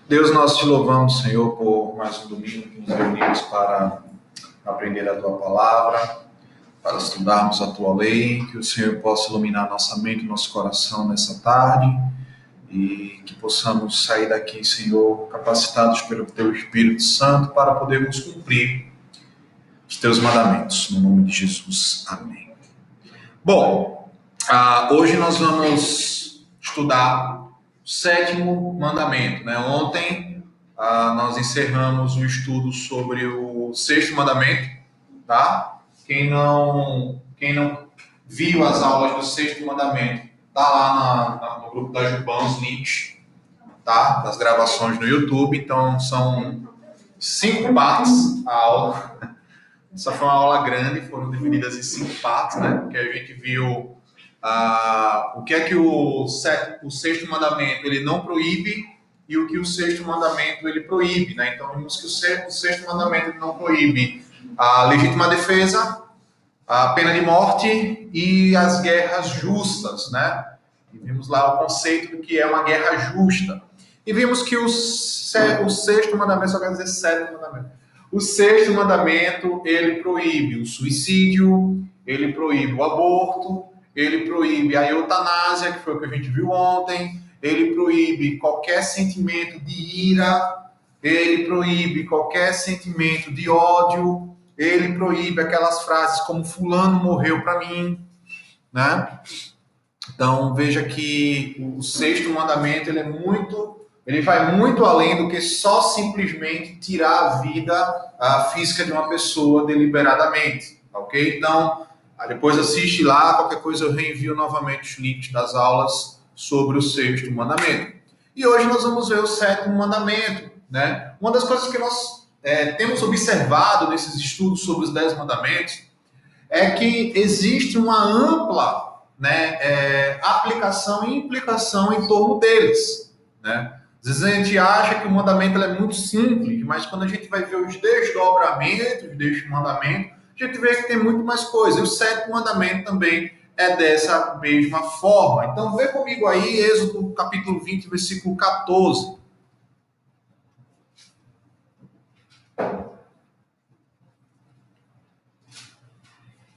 Deus, nós te louvamos, Senhor, por mais um domingo que nos reunimos para aprender a Tua palavra, para estudarmos a Tua lei, que o Senhor possa iluminar nossa mente e nosso coração nessa tarde e que possamos sair daqui, Senhor, capacitados pelo Teu Espírito Santo para podermos cumprir os Teus mandamentos. No nome de Jesus. Amém. Bom, hoje nós vamos estudar o sétimo mandamento, né? Ontem nós encerramos o estudo sobre o sexto mandamento, tá? Quem não viu as aulas do sexto mandamento, tá lá no grupo da Juban, os links, tá? Das gravações no YouTube. Então são 5 partes a aula. Essa foi uma aula grande, foram divididas em 5 partes, né? Porque a gente viu o que é que o sexto mandamento ele não proíbe e o que o sexto mandamento ele proíbe, né? Então vimos que o sexto mandamento ele não proíbe a legítima defesa, a pena de morte e as guerras justas, né? E vimos lá o conceito do que é uma guerra justa. E vimos que o sexto mandamento, só quer dizer sétimo mandamento. O sexto mandamento, ele proíbe o suicídio, ele proíbe o aborto, ele proíbe a eutanásia, que foi o que a gente viu ontem, ele proíbe qualquer sentimento de ira, ele proíbe qualquer sentimento de ódio, ele proíbe aquelas frases como fulano morreu para mim, né? Então, veja que o sexto mandamento, ele vai muito além do que só simplesmente tirar a vida física de uma pessoa deliberadamente, ok? Então, depois assiste lá, qualquer coisa eu reenvio novamente os links das aulas sobre o sexto mandamento. E hoje nós vamos ver o sétimo mandamento, né? Uma das coisas que nós temos observado nesses estudos sobre os 10 mandamentos é que existe uma ampla aplicação e implicação em torno deles, né? Às vezes a gente acha que o mandamento é muito simples, mas quando a gente vai ver os desdobramentos deste mandamento, a gente vê que tem muito mais coisa. E o sétimo mandamento também é dessa mesma forma. Então, vê comigo aí, Êxodo capítulo 20, versículo 14.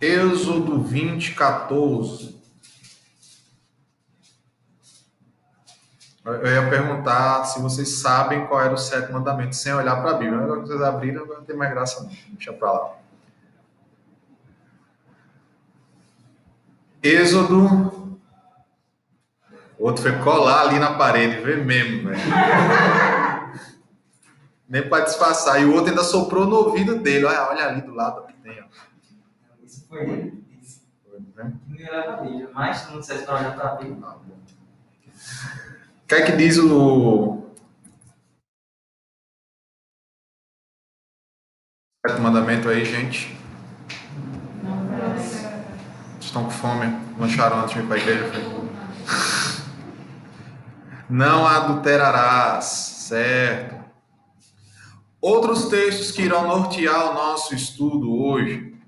Êxodo 20, 14. Eu ia perguntar se vocês sabem qual era o sétimo mandamento, sem olhar para a Bíblia. Agora que vocês abriram, não tem mais graça não. Deixa para lá. Êxodo. O outro foi colar ali na parede, vê mesmo, velho. Nem para disfarçar. E o outro ainda soprou no ouvido dele. Olha ali do lado que tem. Ó. Isso foi ele que disse. Foi, né? Não era para a Bíblia, mas não sei se não olhar para a Bíblia. O que é que diz o sétimo mandamento aí, gente? Estão com fome? Lancharam antes de ir para a igreja? Não adulterarás, certo? Outros textos que irão nortear o nosso estudo hoje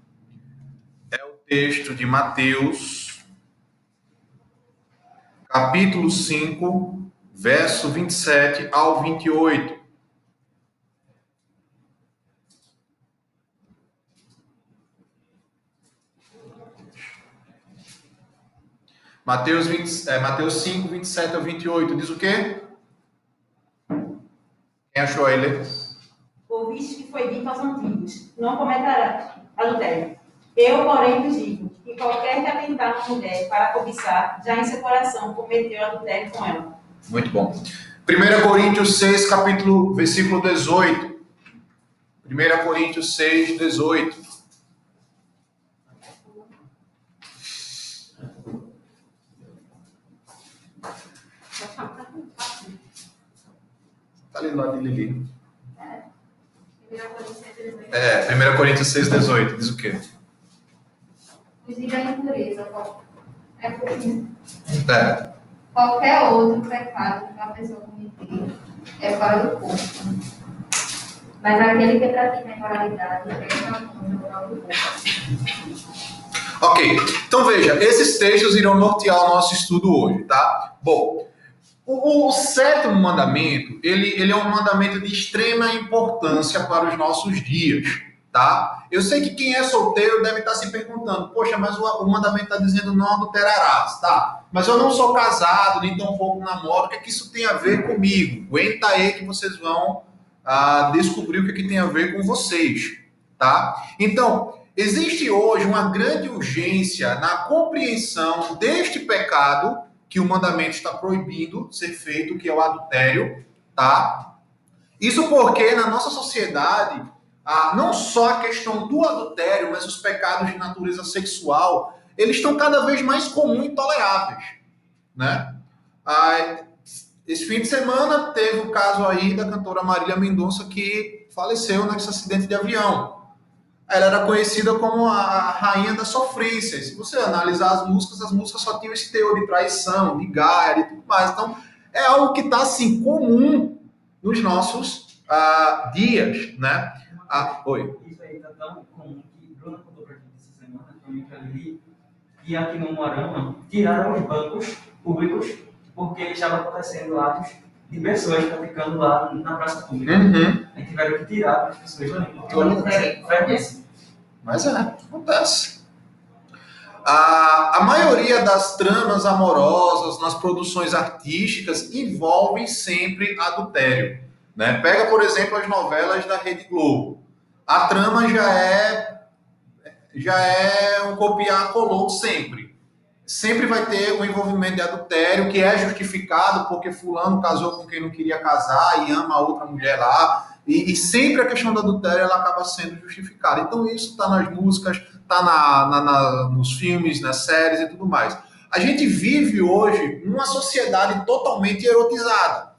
é o texto de Mateus, capítulo 5, verso 27 ao 28. Mateus 5, 27 ao 28, diz o quê? Quem achou aí, Lê? Ouviste que foi dito aos antigos, não cometerás adultério. Eu, porém, vos digo, que qualquer que atentar uma mulher para cobiçar, já em seu coração cometeu adultério com ela. Muito bom. 1 Coríntios 6, versículo 18. 1 Coríntios 6, 18. Está ali do lado de Lili. 1 Coríntios 6, 18. Diz o quê? Fugir da impureza. Qualquer outro pecado que a pessoa cometer é fora do corpo. Mas aquele que pratica a imoralidade é fora do corpo. Ok. Então veja, esses textos irão nortear o nosso estudo hoje, tá? Bom, O sétimo mandamento, ele é um mandamento de extrema importância para os nossos dias, tá? Eu sei que quem é solteiro deve estar se perguntando, poxa, mas o mandamento está dizendo não adulterarás, tá? Mas eu não sou casado, nem tampouco namoro, o que é que isso tem a ver comigo? Aguenta aí que vocês vão descobrir o que é que tem a ver com vocês, tá? Então, existe hoje uma grande urgência na compreensão deste pecado que o mandamento está proibindo ser feito, que é o adultério, tá? Isso porque na nossa sociedade, não só a questão do adultério, mas os pecados de natureza sexual, eles estão cada vez mais comuns e toleráveis, né? Esse fim de semana teve o caso aí da cantora Marília Mendonça que faleceu nesse acidente de avião. Ela era conhecida como a rainha da sofrência. Se você analisar as músicas só tinham esse teor de traição, de gaia e tudo mais. Então, é algo que está, assim, comum nos nossos dias, né? Oi. Isso aí está tão comum que Bruna contou para a gente essa semana, também para ali, que aqui no Moarama tiraram os bancos públicos porque estava acontecendo atos de pessoas praticando lá na praça pública. Uhum. Aí tiveram que tirar as pessoas lá, porque o adultério frequece. Mas acontece. A maioria das tramas amorosas nas produções artísticas envolvem sempre adultério, né? Pega, por exemplo, as novelas da Rede Globo. A trama já é um copiar-colou sempre. Sempre vai ter um envolvimento de adultério que é justificado porque fulano casou com quem não queria casar e ama a outra mulher lá. E sempre a questão do adultério ela acaba sendo justificada. Então isso está nas músicas, está nos filmes, nas séries e tudo mais. A gente vive hoje numa sociedade totalmente erotizada.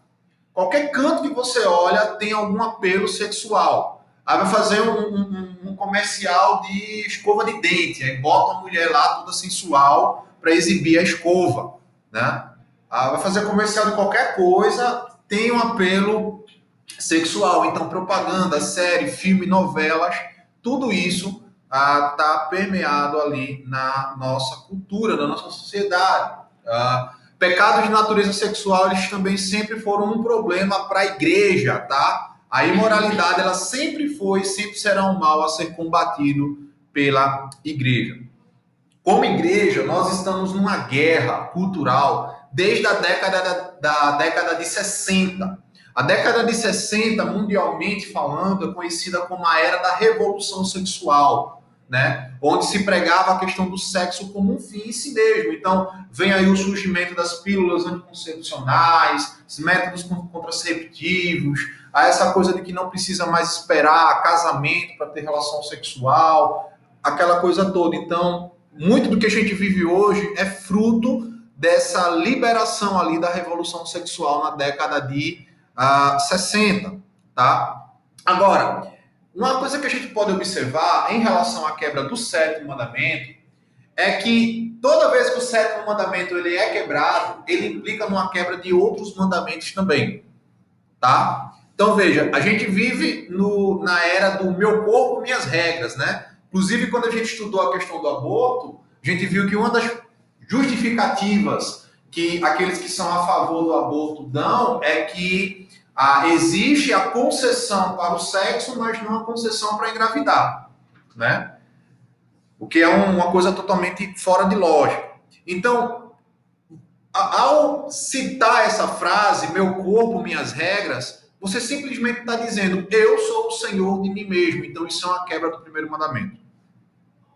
Qualquer canto que você olha tem algum apelo sexual. Aí vai fazer um comercial de escova de dente, aí bota uma mulher lá toda sensual para exibir a escova, né? Aí vai fazer comercial de qualquer coisa, tem um apelo sexual. Então, propaganda, série, filme, novelas, tudo isso está permeado ali na nossa cultura, na nossa sociedade. Pecados de natureza sexual, eles também sempre foram um problema para a igreja, tá? A imoralidade, ela sempre foi, sempre será um mal a ser combatido pela igreja. Como igreja, nós estamos numa guerra cultural desde a década de 60. A década de 60, mundialmente falando, é conhecida como a era da revolução sexual, né? Onde se pregava a questão do sexo como um fim em si mesmo. Então, vem aí o surgimento das pílulas anticoncepcionais, os métodos contraceptivos, essa coisa de que não precisa mais esperar casamento para ter relação sexual, aquela coisa toda. Então, muito do que a gente vive hoje é fruto dessa liberação ali da revolução sexual na década de 60, tá? Agora, uma coisa que a gente pode observar em relação à quebra do sétimo mandamento é que toda vez que o sétimo mandamento ele é quebrado, ele implica numa quebra de outros mandamentos também, tá? Então, veja, a gente vive na era do meu corpo, minhas regras, né? Inclusive, quando a gente estudou a questão do aborto, a gente viu que uma das justificativas que aqueles que são a favor do aborto dão é que existe a concessão para o sexo, mas não a concessão para engravidar, né? O que é uma coisa totalmente fora de lógica. Então, ao citar essa frase, meu corpo, minhas regras, você simplesmente está dizendo, eu sou o Senhor de mim mesmo. Então, isso é uma quebra do primeiro mandamento.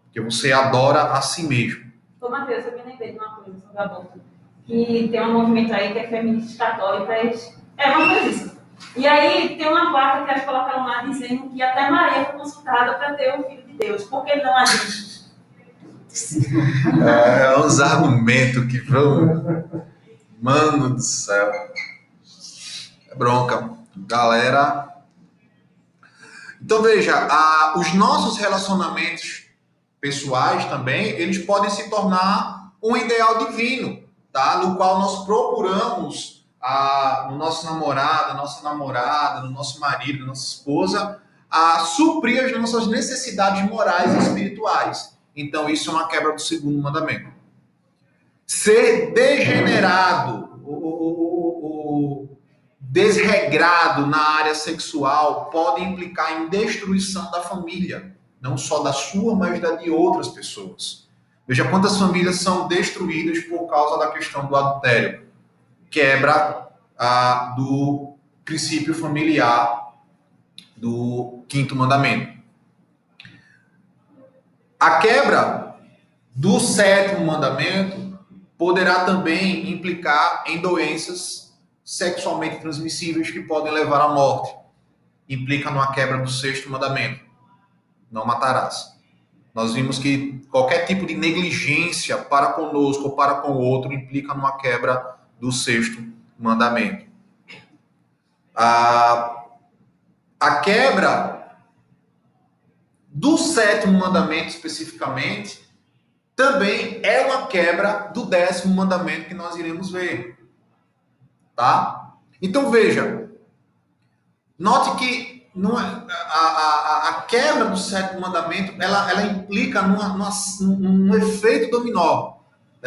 Porque você adora a si mesmo. Ô, Matheus, eu me lembrei de uma coisa sobre o aborto. Que tem um movimento aí que é feministas católicas. Vamos ver isso. E aí tem uma placa que elas colocaram lá dizendo que até Maria foi consultada para ter o Filho de Deus. Por que não a gente? Uns argumentos que vão... Mano do céu. É bronca. Galera... Então, veja, os nossos relacionamentos pessoais também, eles podem se tornar um ideal divino, tá? No qual nós procuramos no nosso namorado, nossa namorada, no nosso marido, nossa esposa, suprir as nossas necessidades morais e espirituais. Então, isso é uma quebra do segundo mandamento. Ser degenerado, desregrado na área sexual pode implicar em destruição da família, não só da sua, mas da de outras pessoas. Veja quantas famílias são destruídas por causa da questão do adultério. Quebra do princípio familiar do 5º mandamento. A quebra do 7º mandamento poderá também implicar em doenças sexualmente transmissíveis que podem levar à morte. Implica numa quebra do 6º mandamento. Não matarás. Nós vimos que qualquer tipo de negligência para conosco ou para com o outro implica numa quebra do 6º mandamento. A quebra do 7º mandamento especificamente também é uma quebra do 10º mandamento que nós iremos ver. Tá? Então veja, note que a quebra do 7º mandamento ela implica num efeito dominó.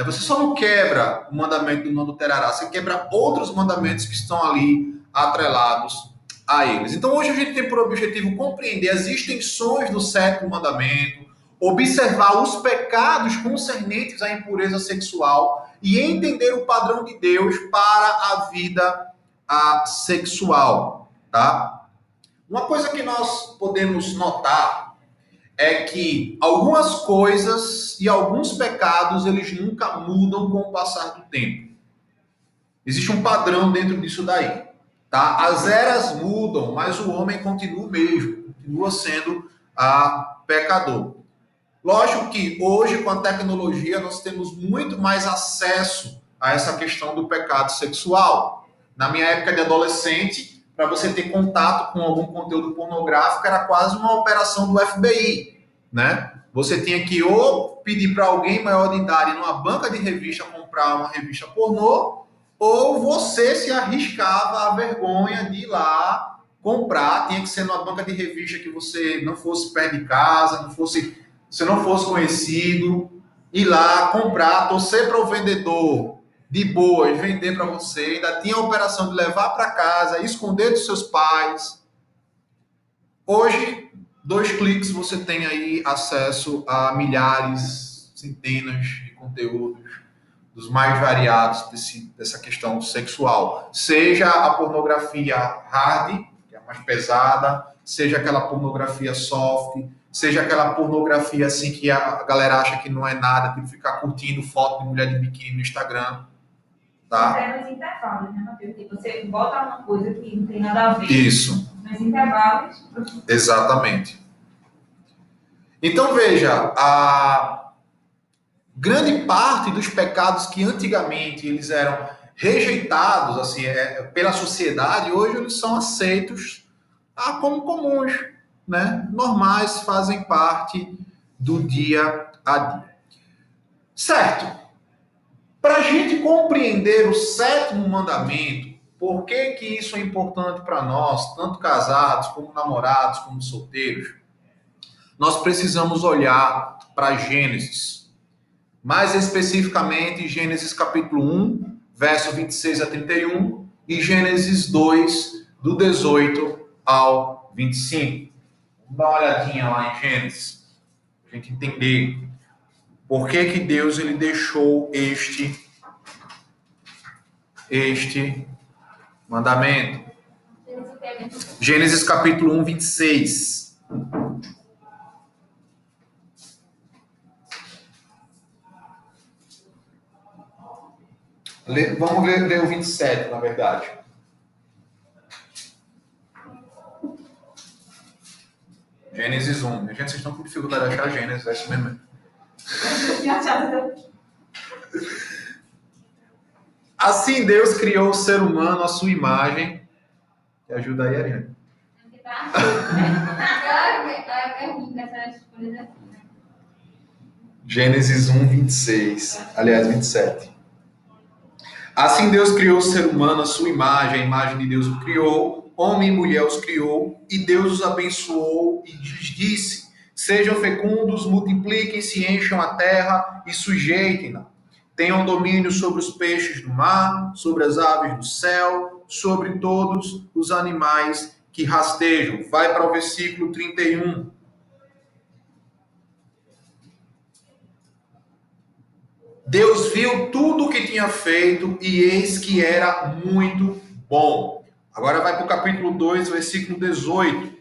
Você só não quebra o mandamento do não adulterarás, você quebra outros mandamentos que estão ali atrelados a eles. Então hoje a gente tem por objetivo compreender as extensões do 7º mandamento, observar os pecados concernentes à impureza sexual e entender o padrão de Deus para a vida sexual, tá? Uma coisa que nós podemos notar é que algumas coisas e alguns pecados, eles nunca mudam com o passar do tempo. Existe um padrão dentro disso daí, tá? As eras mudam, mas o homem continua o mesmo, continua sendo pecador. Lógico que hoje, com a tecnologia, nós temos muito mais acesso a essa questão do pecado sexual. Na minha época de adolescente, para você ter contato com algum conteúdo pornográfico, era quase uma operação do FBI, né? Você tinha que ou pedir para alguém maior de idade numa banca de revista comprar uma revista pornô, ou você se arriscava a vergonha de ir lá comprar. Tinha que ser numa banca de revista que você não fosse perto de casa, você não fosse conhecido, ir lá comprar, torcer para o vendedor de boas vender para você, ainda tinha a operação de levar para casa, esconder dos seus pais. Hoje, 2 cliques, você tem aí acesso a milhares, centenas de conteúdos dos mais variados dessa questão sexual. Seja a pornografia hard, que é a mais pesada, seja aquela pornografia soft, seja aquela pornografia assim que a galera acha que não é nada, tipo ficar curtindo foto de mulher de biquíni no Instagram. Tá? É nos intervalos, né, Matheus? Que você bota uma coisa que não tem nada a ver. Isso. Nos intervalos. Exatamente. Então, veja, a grande parte dos pecados que antigamente eles eram rejeitados assim, pela sociedade, hoje eles são aceitos como comuns, né? Normais, fazem parte do dia a dia. Certo. Para a gente compreender o 7º mandamento, por que isso é importante para nós, tanto casados, como namorados, como solteiros, nós precisamos olhar para Gênesis. Mais especificamente, Gênesis capítulo 1, verso 26 a 31, e Gênesis 2, do 18 ao 25. Vamos dar uma olhadinha lá em Gênesis, para a gente entender por que Deus ele deixou este mandamento. Gênesis capítulo 1, 26. Vamos ler o 27, na verdade. Gênesis 1. Gente, vocês estão com dificuldade de achar Gênesis, é isso mesmo. Assim Deus criou o ser humano à sua imagem. Que ajuda aí, Ariane. Gênesis 1, 26. Aliás, 27. Assim Deus criou o ser humano à sua imagem, a imagem de Deus o criou, homem e mulher os criou, e Deus os abençoou e lhes disse: sejam fecundos, multipliquem-se, encham a terra e sujeitem-na. Tenham domínio sobre os peixes do mar, sobre as aves do céu, sobre todos os animais que rastejam. Vai para o versículo 31. Deus viu tudo o que tinha feito e eis que era muito bom. Agora vai para o capítulo 2, versículo 18.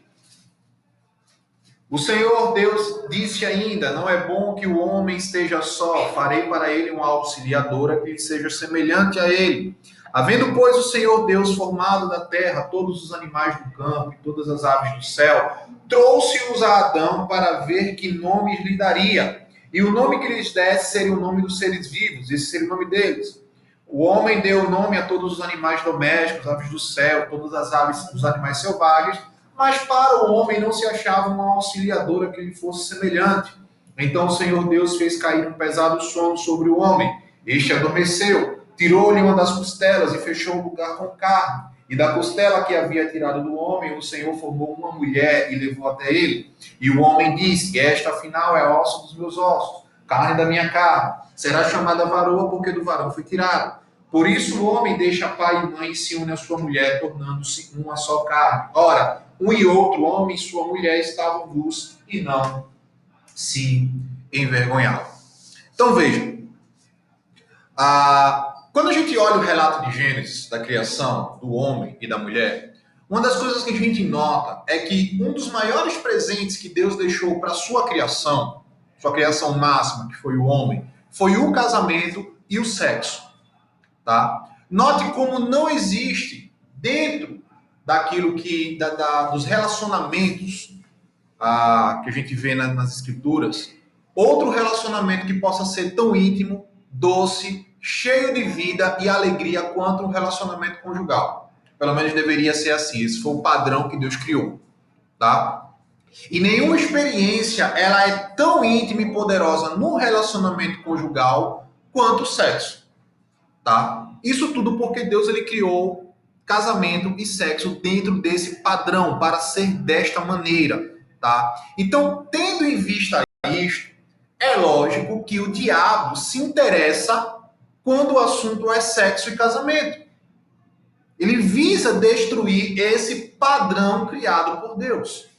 O Senhor Deus disse ainda: não é bom que o homem esteja só, farei para ele uma auxiliadora que seja semelhante a ele. Havendo, pois, o Senhor Deus formado da terra todos os animais do campo e todas as aves do céu, trouxe-os a Adão para ver que nomes lhe daria. E o nome que lhes desse seria o nome dos seres vivos, esse seria o nome deles. O homem deu nome a todos os animais domésticos, aves do céu, todas as aves dos animais selvagens, mas para o homem não se achava uma auxiliadora que lhe fosse semelhante. Então o Senhor Deus fez cair um pesado sono sobre o homem. Este adormeceu, tirou-lhe uma das costelas e fechou o lugar com carne. E da costela que havia tirado do homem, o Senhor formou uma mulher e levou até ele. E o homem disse: esta afinal é osso dos meus ossos, carne da minha carne. Será chamada varoa, porque do varão foi tirado. Por isso o homem deixa pai e mãe e se une à sua mulher, tornando-se uma só carne. Ora, um e outro homem e sua mulher estavam nus e não se envergonhavam. Então vejam, quando a gente olha o relato de Gênesis, da criação do homem e da mulher, uma das coisas que a gente nota é que um dos maiores presentes que Deus deixou para sua criação máxima, que foi o homem, foi o casamento e o sexo. Tá? Note como não existe dentro daquilo que dos relacionamentos que a gente vê nas escrituras, outro relacionamento que possa ser tão íntimo, doce, cheio de vida e alegria quanto um relacionamento conjugal. Pelo menos deveria ser assim. Esse foi o padrão que Deus criou, tá? E nenhuma experiência ela é tão íntima e poderosa no relacionamento conjugal quanto o sexo, tá? Isso tudo porque Deus ele criou casamento e sexo dentro desse padrão para ser desta maneira, tá? Então, tendo em vista isto, é lógico que o diabo se interessa quando o assunto é sexo e casamento. Ele visa destruir esse padrão criado por Deus.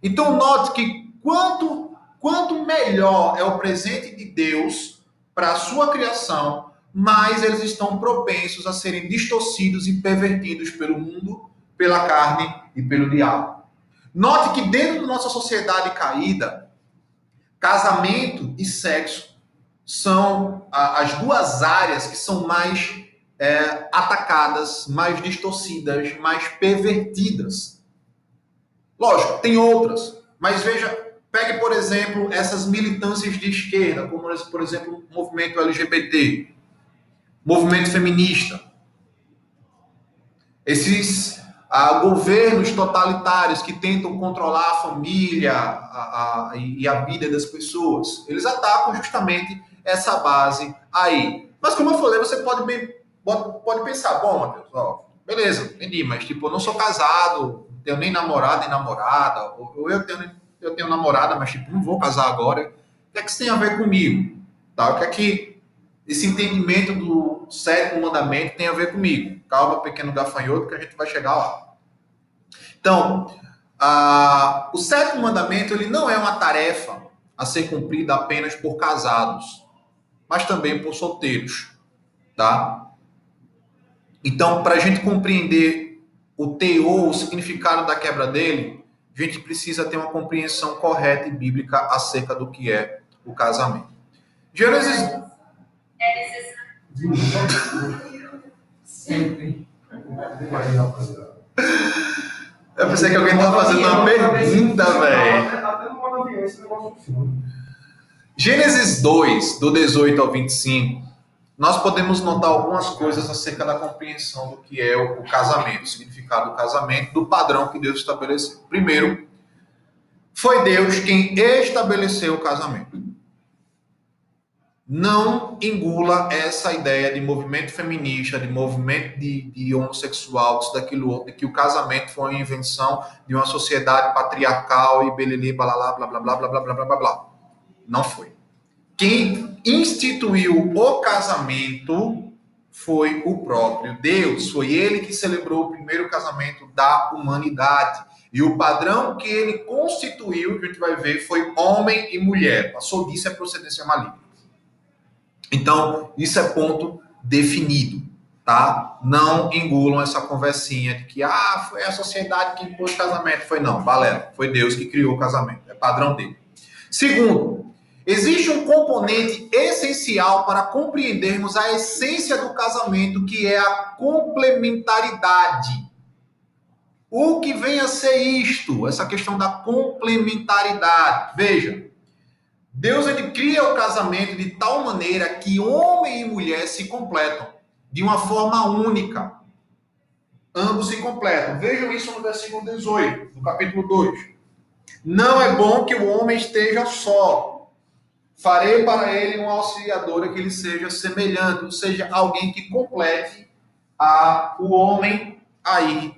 Então, note que quanto melhor é o presente de Deus para a sua criação, mais eles estão propensos a serem distorcidos e pervertidos pelo mundo, pela carne e pelo diabo. Note que dentro da nossa sociedade caída, casamento e sexo são as duas áreas que são mais atacadas, mais distorcidas, mais pervertidas. Lógico, tem outras, mas veja, pegue, por exemplo, essas militâncias de esquerda, como, por exemplo, o movimento LGBT, movimento feminista, esses governos totalitários que tentam controlar a família e a vida das pessoas, eles atacam justamente essa base aí. Mas como eu falei, você pode pensar, bom, Matheus, ó, beleza, entendi, mas tipo, eu não sou casado, não tenho nem namorado nem namorada, ou eu tenho namorada, mas tipo, não vou casar agora. O que é que isso tem a ver comigo? Tá? O que é que esse entendimento do sétimo mandamento tem a ver comigo? Calma, pequeno gafanhoto, que a gente vai chegar lá. Então, o sétimo mandamento ele não é uma tarefa a ser cumprida apenas por casados, mas também por solteiros, tá? Então, para a gente compreender o teor, o significado da quebra dele, a gente precisa ter uma compreensão correta e bíblica acerca do que é o casamento. Gênesis... Sempre. Eu pensei que alguém estava fazendo uma pergunta, velho. Gênesis 2, do 18 ao 25, nós podemos notar algumas coisas acerca da compreensão do que é o casamento, o significado do casamento, do padrão que Deus estabeleceu. Primeiro, foi Deus quem estabeleceu o casamento. Não engula essa ideia de movimento feminista, de movimento de homossexual, disso, daquilo outro, de que o casamento foi uma invenção de uma sociedade patriarcal e belelê, balalá, blá, blá, blá, blá, blá, blá, blá, blá, blá. Não foi. Quem instituiu o casamento foi o próprio Deus. Foi ele que celebrou o primeiro casamento da humanidade. E o padrão que ele constituiu, que a gente vai ver, foi homem e mulher. Passou disso, é procedência maligna. Então, isso é ponto definido, tá? Não engulam essa conversinha de que, foi a sociedade que impôs casamento. Foi não, balela. Foi Deus que criou o casamento. É padrão dele. Segundo, existe um componente essencial para compreendermos a essência do casamento, que é a complementaridade. O que vem a ser isto? Essa questão da complementaridade. Veja, Deus ele cria o casamento de tal maneira que homem e mulher se completam de uma forma única. Ambos se completam. Vejam isso no versículo 18, do capítulo 2. Não é bom que o homem esteja só. Farei para ele uma auxiliadora que lhe seja semelhante, ou seja, alguém que complete o homem aí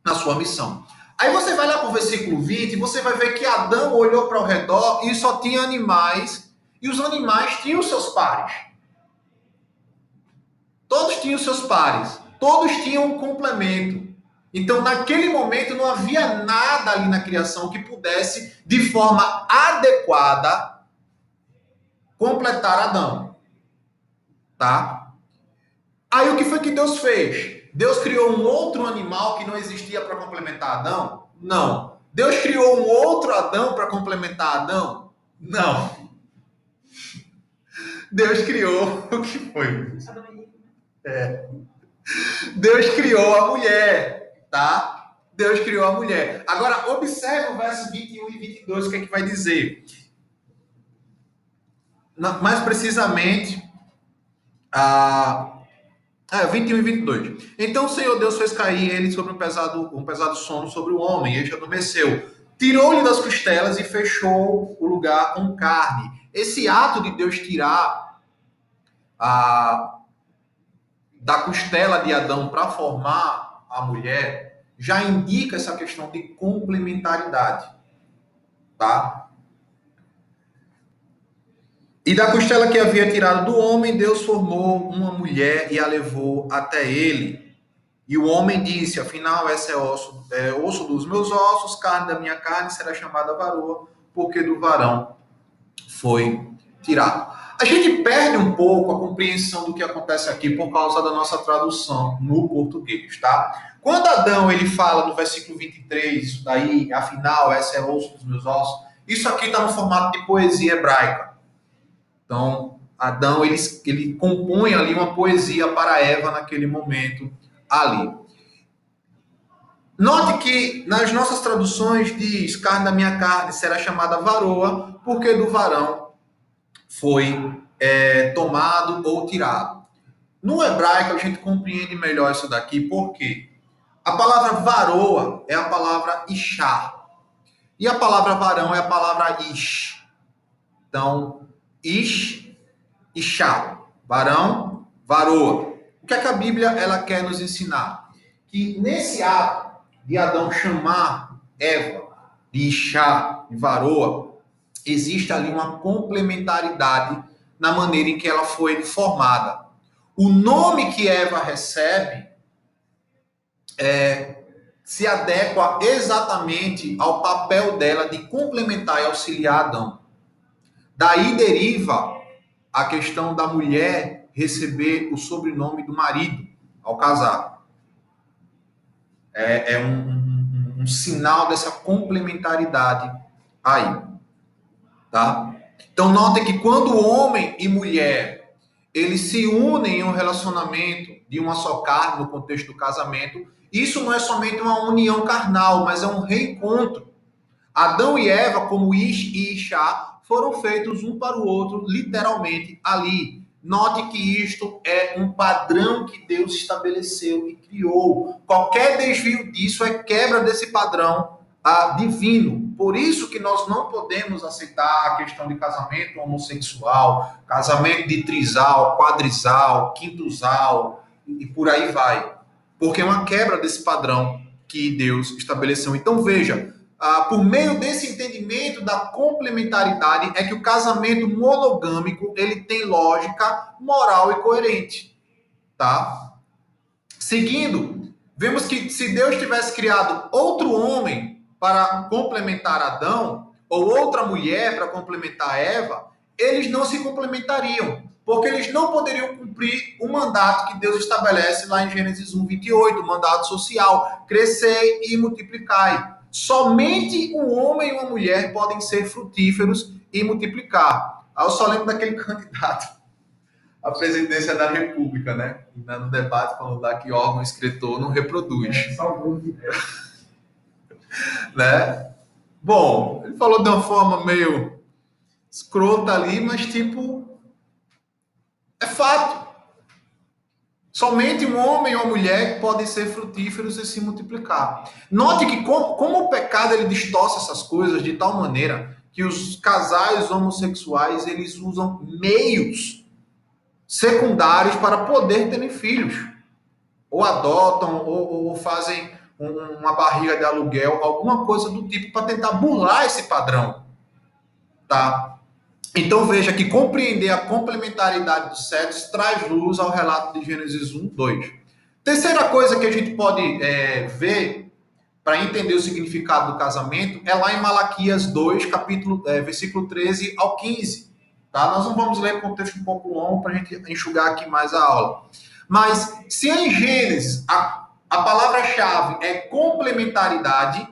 na sua missão. Aí você vai lá para o versículo 20 e você vai ver que Adão olhou para o redor e só tinha animais, e os animais tinham seus pares. Todos tinham seus pares, todos tinham um complemento. Então, naquele momento, não havia nada ali na criação que pudesse, de forma adequada, completar Adão. Tá? Aí, o que foi que Deus fez? Deus criou um outro animal que não existia para complementar Adão? Não. Deus criou um outro Adão para complementar Adão? Não. Deus criou o que foi? Deus criou a mulher, tá? Deus criou a mulher. Agora, observe o verso 21 e 22, o que é que vai dizer. Mais precisamente, 21 e 22. Então o Senhor Deus fez cair ele sobre um pesado sono sobre o homem, e este adormeceu. Tirou-lhe das costelas e fechou o lugar com carne. Esse ato de Deus tirar da costela de Adão para formar a mulher, já indica essa questão de complementaridade, tá? E da costela que havia tirado do homem, Deus formou uma mulher e a levou até ele. E o homem disse, afinal, essa é osso dos meus ossos, carne da minha carne, será chamada varoa, porque do varão foi tirado. A gente perde um pouco a compreensão do que acontece aqui por causa da nossa tradução no português, tá? Quando Adão ele fala no versículo 23, isso daí, afinal, essa é osso dos meus ossos, isso aqui está no formato de poesia hebraica. Então, Adão, ele compõe ali uma poesia para Eva naquele momento ali. Note que nas nossas traduções diz, carne da minha carne será chamada varoa, porque do varão foi tomado ou tirado. No hebraico, a gente compreende melhor isso daqui, porque a palavra varoa é a palavra ishá, e a palavra varão é a palavra ish. Então, ishá, varão, varoa. O que é que a Bíblia ela quer nos ensinar? Que nesse ato de Adão chamar Eva de ishá, de varoa, existe ali uma complementaridade na maneira em que ela foi formada. O nome que Eva recebe se adequa exatamente ao papel dela de complementar e auxiliar Adão. Daí deriva a questão da mulher receber o sobrenome do marido ao casar. É um sinal dessa complementaridade aí. Tá? Então, notem que quando homem e mulher eles se unem em um relacionamento de uma só carne, no contexto do casamento, isso não é somente uma união carnal, mas é um reencontro. Adão e Eva, como Ish e Ishá, foram feitos um para o outro, literalmente, ali. Note que isto é um padrão que Deus estabeleceu e criou. Qualquer desvio disso é quebra desse padrão divino. Por isso que nós não podemos aceitar a questão de casamento homossexual, casamento de trisal, quadrisal, quintusal, e por aí vai. Porque é uma quebra desse padrão que Deus estabeleceu. Então, veja, por meio desse entendimento da complementaridade é que o casamento monogâmico ele tem lógica moral e coerente. tá? Seguindo, vemos que se Deus tivesse criado outro homem para complementar Adão, ou outra mulher para complementar Eva, eles não se complementariam, porque eles não poderiam cumprir o mandato que Deus estabelece lá em Gênesis 1:28, o mandato social, crescer e multiplicai. Somente um homem e uma mulher podem ser frutíferos e multiplicar. Aí eu só lembro daquele candidato à presidência da República, né? No debate falando lá que órgão escritor não reproduz. Né? Bom, ele falou de uma forma meio escrota ali, mas tipo, é fato. Somente um homem ou mulher podem ser frutíferos e se multiplicar. Note que como o pecado ele distorce essas coisas de tal maneira que os casais homossexuais eles usam meios secundários para poder terem filhos. Ou adotam, ou fazem uma barriga de aluguel, alguma coisa do tipo para tentar burlar esse padrão. Tá? Então veja que compreender a complementaridade dos sexos traz luz ao relato de Gênesis 1:2. Terceira coisa que a gente pode ver para entender o significado do casamento é lá em Malaquias 2, versículo 13 ao 15. Tá? Nós não vamos ler com um texto um pouco longo para a gente enxugar aqui mais a aula. Mas se em Gênesis a palavra-chave é complementaridade,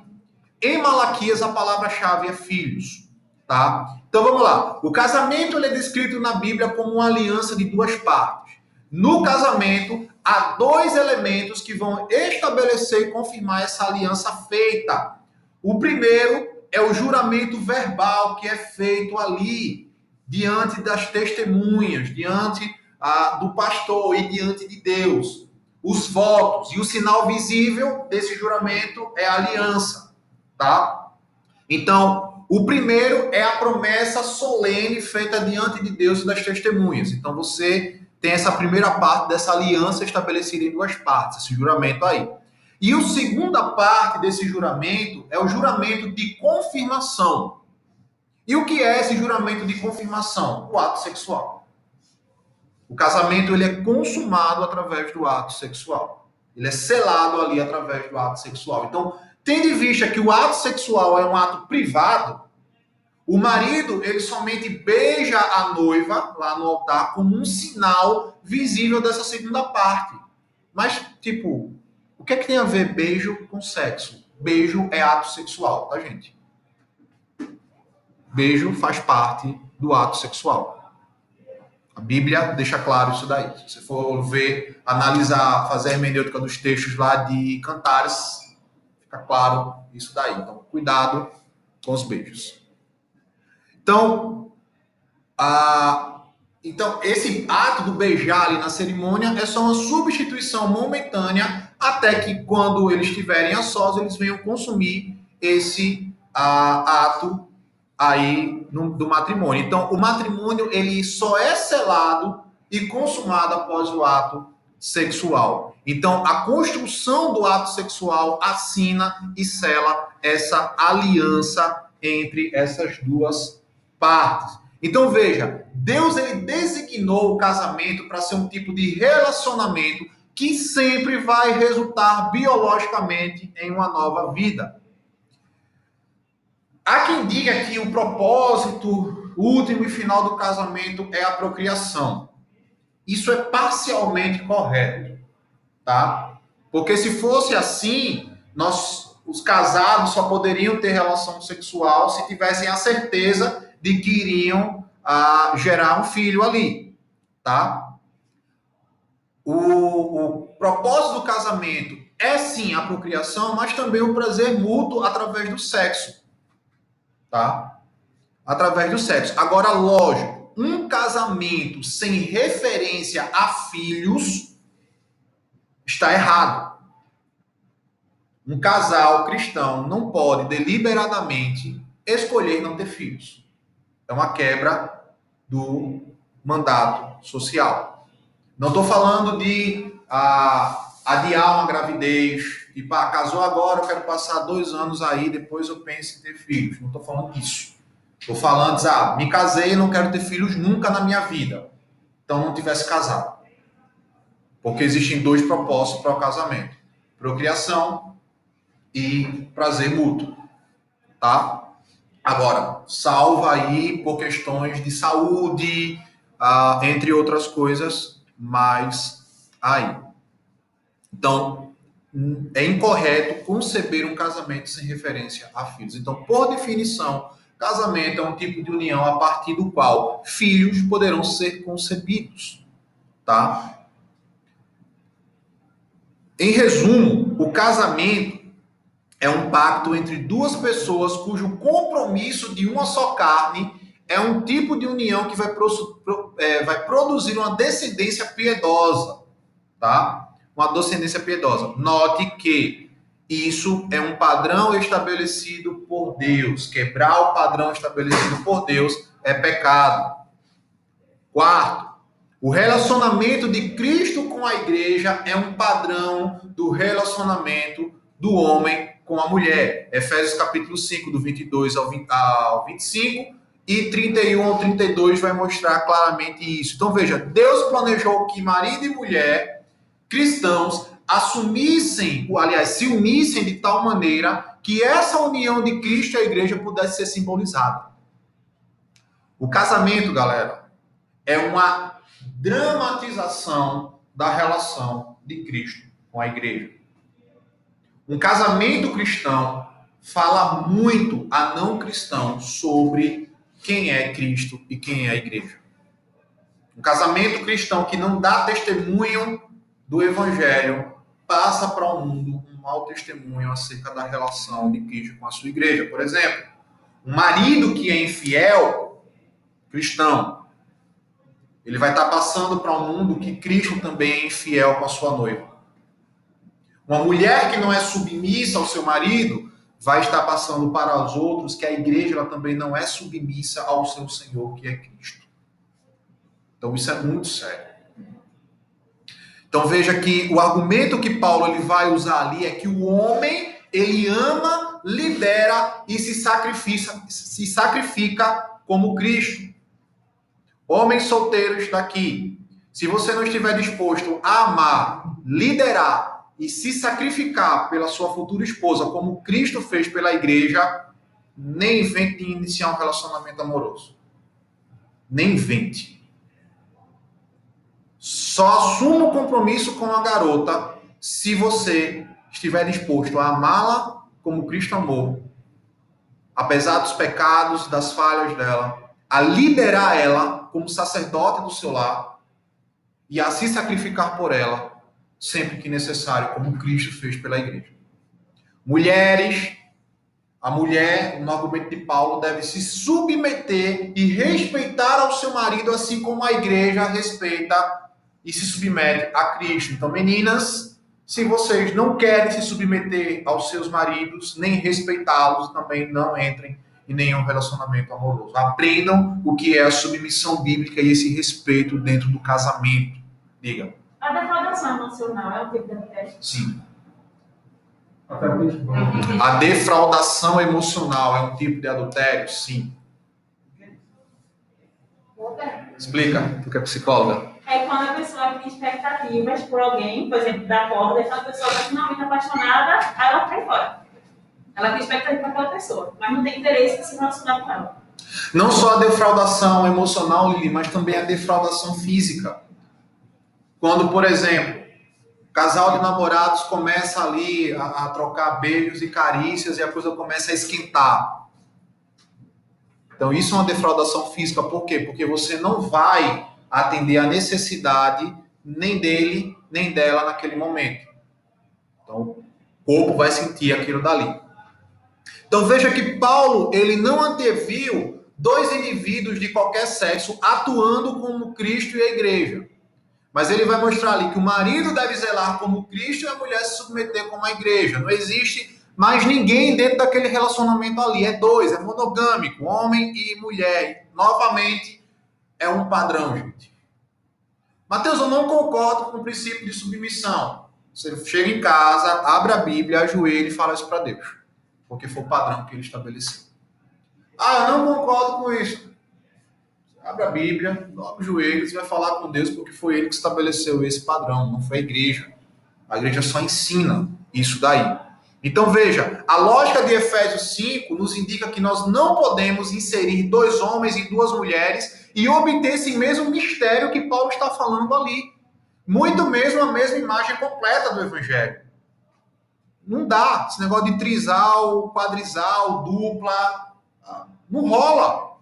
em Malaquias a palavra-chave é filhos. Tá? Então vamos lá. O casamento ele é descrito na Bíblia como uma aliança de duas partes. No casamento, há dois elementos que vão estabelecer e confirmar essa aliança feita. O primeiro é o juramento verbal que é feito ali, diante das testemunhas, diante do pastor e diante de Deus. Os votos e o sinal visível desse juramento é a aliança. Tá? Então, o primeiro é a promessa solene feita diante de Deus e das testemunhas. Então, você tem essa primeira parte dessa aliança estabelecida em duas partes, esse juramento aí. E a segunda parte desse juramento é o juramento de confirmação. E o que é esse juramento de confirmação? O ato sexual. O casamento ele é consumado através do ato sexual. Ele é selado ali através do ato sexual. Então, tendo em vista que o ato sexual é um ato privado, o marido, ele somente beija a noiva lá no altar como um sinal visível dessa segunda parte. Mas, tipo, o que é que tem a ver beijo com sexo? Beijo é ato sexual, tá, gente? Beijo faz parte do ato sexual. A Bíblia deixa claro isso daí. Se você for ver, analisar, fazer a hermenêutica dos textos lá de Cantares, fica claro isso daí. Então, cuidado com os beijos. Então, esse ato do beijar ali na cerimônia é só uma substituição momentânea até que quando eles estiverem a sós, eles venham consumir esse ato aí do matrimônio. Então, o matrimônio ele só é selado e consumado após o ato sexual. Então, a construção do ato sexual assina e sela essa aliança entre essas duas partes. Então, veja, Deus ele designou o casamento para ser um tipo de relacionamento que sempre vai resultar biologicamente em uma nova vida. Há quem diga que o propósito último e final do casamento é a procriação. Isso é parcialmente correto, tá? Porque se fosse assim, os casados só poderiam ter relação sexual se tivessem a certeza de que iriam gerar um filho ali, tá? O propósito do casamento é sim a procriação, mas também o prazer mútuo através do sexo, tá? Através do sexo. Agora, lógico, um casamento sem referência a filhos está errado. Um casal cristão não pode deliberadamente escolher não ter filhos. É uma quebra do mandato social. Não estou falando de adiar uma gravidez, tipo, casou agora, eu quero passar 2 anos aí, depois eu penso em ter filhos. Não estou falando disso. Estou falando, me casei e não quero ter filhos nunca na minha vida. Então não tivesse casado. Porque existem dois propósitos para o casamento: procriação e prazer mútuo, tá? Agora, salva aí por questões de saúde, entre outras coisas, mas aí. Então, é incorreto conceber um casamento sem referência a filhos. Então, por definição, casamento é um tipo de união a partir do qual filhos poderão ser concebidos, tá? Em resumo, o casamento é um pacto entre duas pessoas cujo compromisso de uma só carne é um tipo de união que vai produzir uma descendência piedosa, tá? Uma descendência piedosa. Note que isso é um padrão estabelecido por Deus. Quebrar o padrão estabelecido por Deus é pecado. Quarto, o relacionamento de Cristo com a igreja é um padrão do relacionamento do homem com a mulher. Efésios capítulo 5, do 22 ao 25, e 31 ao 32 vai mostrar claramente isso. Então veja, Deus planejou que marido e mulher cristãos se unissem de tal maneira que essa união de Cristo e a igreja pudesse ser simbolizada. O casamento, galera, é uma dramatização da relação de Cristo com a igreja. Um casamento cristão fala muito a não cristão sobre quem é Cristo e quem é a igreja. Um casamento cristão que não dá testemunho do evangelho passa para o mundo um mau testemunho acerca da relação de Cristo com a sua igreja. Por exemplo, um marido que é infiel, cristão, ele vai estar passando para o mundo que Cristo também é infiel com a sua noiva. Uma mulher que não é submissa ao seu marido vai estar passando para os outros que a igreja ela também não é submissa ao seu Senhor, que é Cristo. Então isso é muito sério. Então veja que o argumento que Paulo ele vai usar ali é que o homem ele ama, lidera e se sacrifica como Cristo. Homens solteiros daqui, se você não estiver disposto a amar, liderar e se sacrificar pela sua futura esposa, como Cristo fez pela igreja, nem invente de iniciar um relacionamento amoroso. Nem invente. Só assuma o compromisso com a garota se você estiver disposto a amá-la como Cristo amou, apesar dos pecados, das falhas dela, a liderar ela como sacerdote do seu lar e a se sacrificar por ela sempre que necessário, como Cristo fez pela igreja. Mulheres, a mulher, no argumento de Paulo, deve se submeter e respeitar ao seu marido, assim como a igreja respeita e se submete a Cristo. Então, meninas, se vocês não querem se submeter aos seus maridos, nem respeitá-los, também não entrem em nenhum relacionamento amoroso. Aprendam o que é a submissão bíblica e esse respeito dentro do casamento. Diga. A defraudação emocional é um tipo de adultério? Sim. A defraudação emocional é um tipo de adultério? Sim. Explica, tu que é psicóloga. É quando a pessoa tem expectativas por alguém, por exemplo, da corda, essa pessoa está finalmente apaixonada, aí ela cai fora. Ela tem expectativa para aquela pessoa, mas não tem interesse em se relacionar com ela. Não só a defraudação emocional, Lili, mas também a defraudação física. Quando, por exemplo, o casal de namorados começa ali a trocar beijos e carícias e a coisa começa a esquentar. Então, isso é uma defraudação física. Por quê? Porque você não vai atender a necessidade nem dele, nem dela naquele momento. Então, o corpo vai sentir aquilo dali. Então, veja que Paulo, ele não anteviu dois indivíduos de qualquer sexo atuando como Cristo e a igreja. Mas ele vai mostrar ali que o marido deve zelar como Cristo e a mulher se submeter como a igreja. Não existe mais ninguém dentro daquele relacionamento ali. É dois, é monogâmico, homem e mulher. Novamente, é um padrão, gente. Mateus, eu não concordo com o princípio de submissão. Você chega em casa, abre a Bíblia, ajoelha e fala isso para Deus. Porque foi o padrão que ele estabeleceu. Ah, eu não concordo com isso. Abre a Bíblia, dobra os joelhos e vai falar com Deus, porque foi Ele que estabeleceu esse padrão, não foi a igreja. A igreja só ensina isso daí. Então veja, a lógica de Efésios 5 nos indica que nós não podemos inserir 2 homens e 2 mulheres e obter esse mesmo mistério que Paulo está falando ali. Muito mesmo a mesma imagem completa do Evangelho. Não dá. Esse negócio de trisal, quadrisal, dupla, não rola.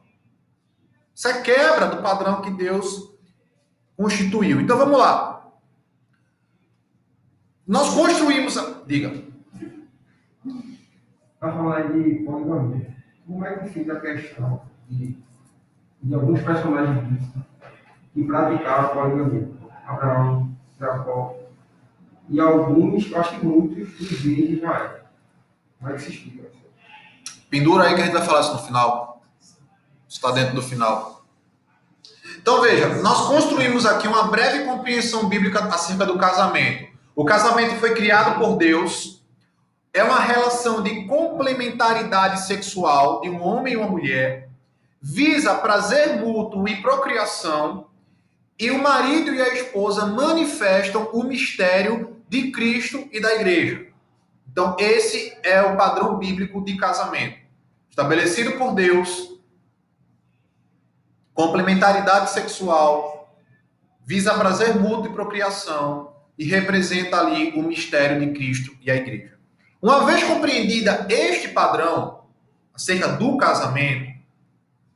Isso é quebra do padrão que Deus constituiu. Então vamos lá. Nós construímos Diga. Para falar de poligamia, como é que fica a questão de alguns personagens bíblicos que praticaram a poligamia? Abraão, Jacó, e alguns, acho que muitos, dos reis de Israel. Como é que se explica isso? Pendura aí que a gente vai falar isso no final. Está dentro do final. Então veja, nós construímos aqui uma breve compreensão bíblica acerca do casamento. O casamento foi criado por Deus. É uma relação de complementaridade sexual de um homem e uma mulher, visa prazer mútuo e procriação, e o marido e a esposa manifestam o mistério de Cristo e da igreja. Então, esse é o padrão bíblico de casamento. Estabelecido por Deus, complementaridade sexual, visa prazer mútuo e procriação, e representa ali o mistério de Cristo e a igreja. Uma vez compreendida este padrão acerca do casamento,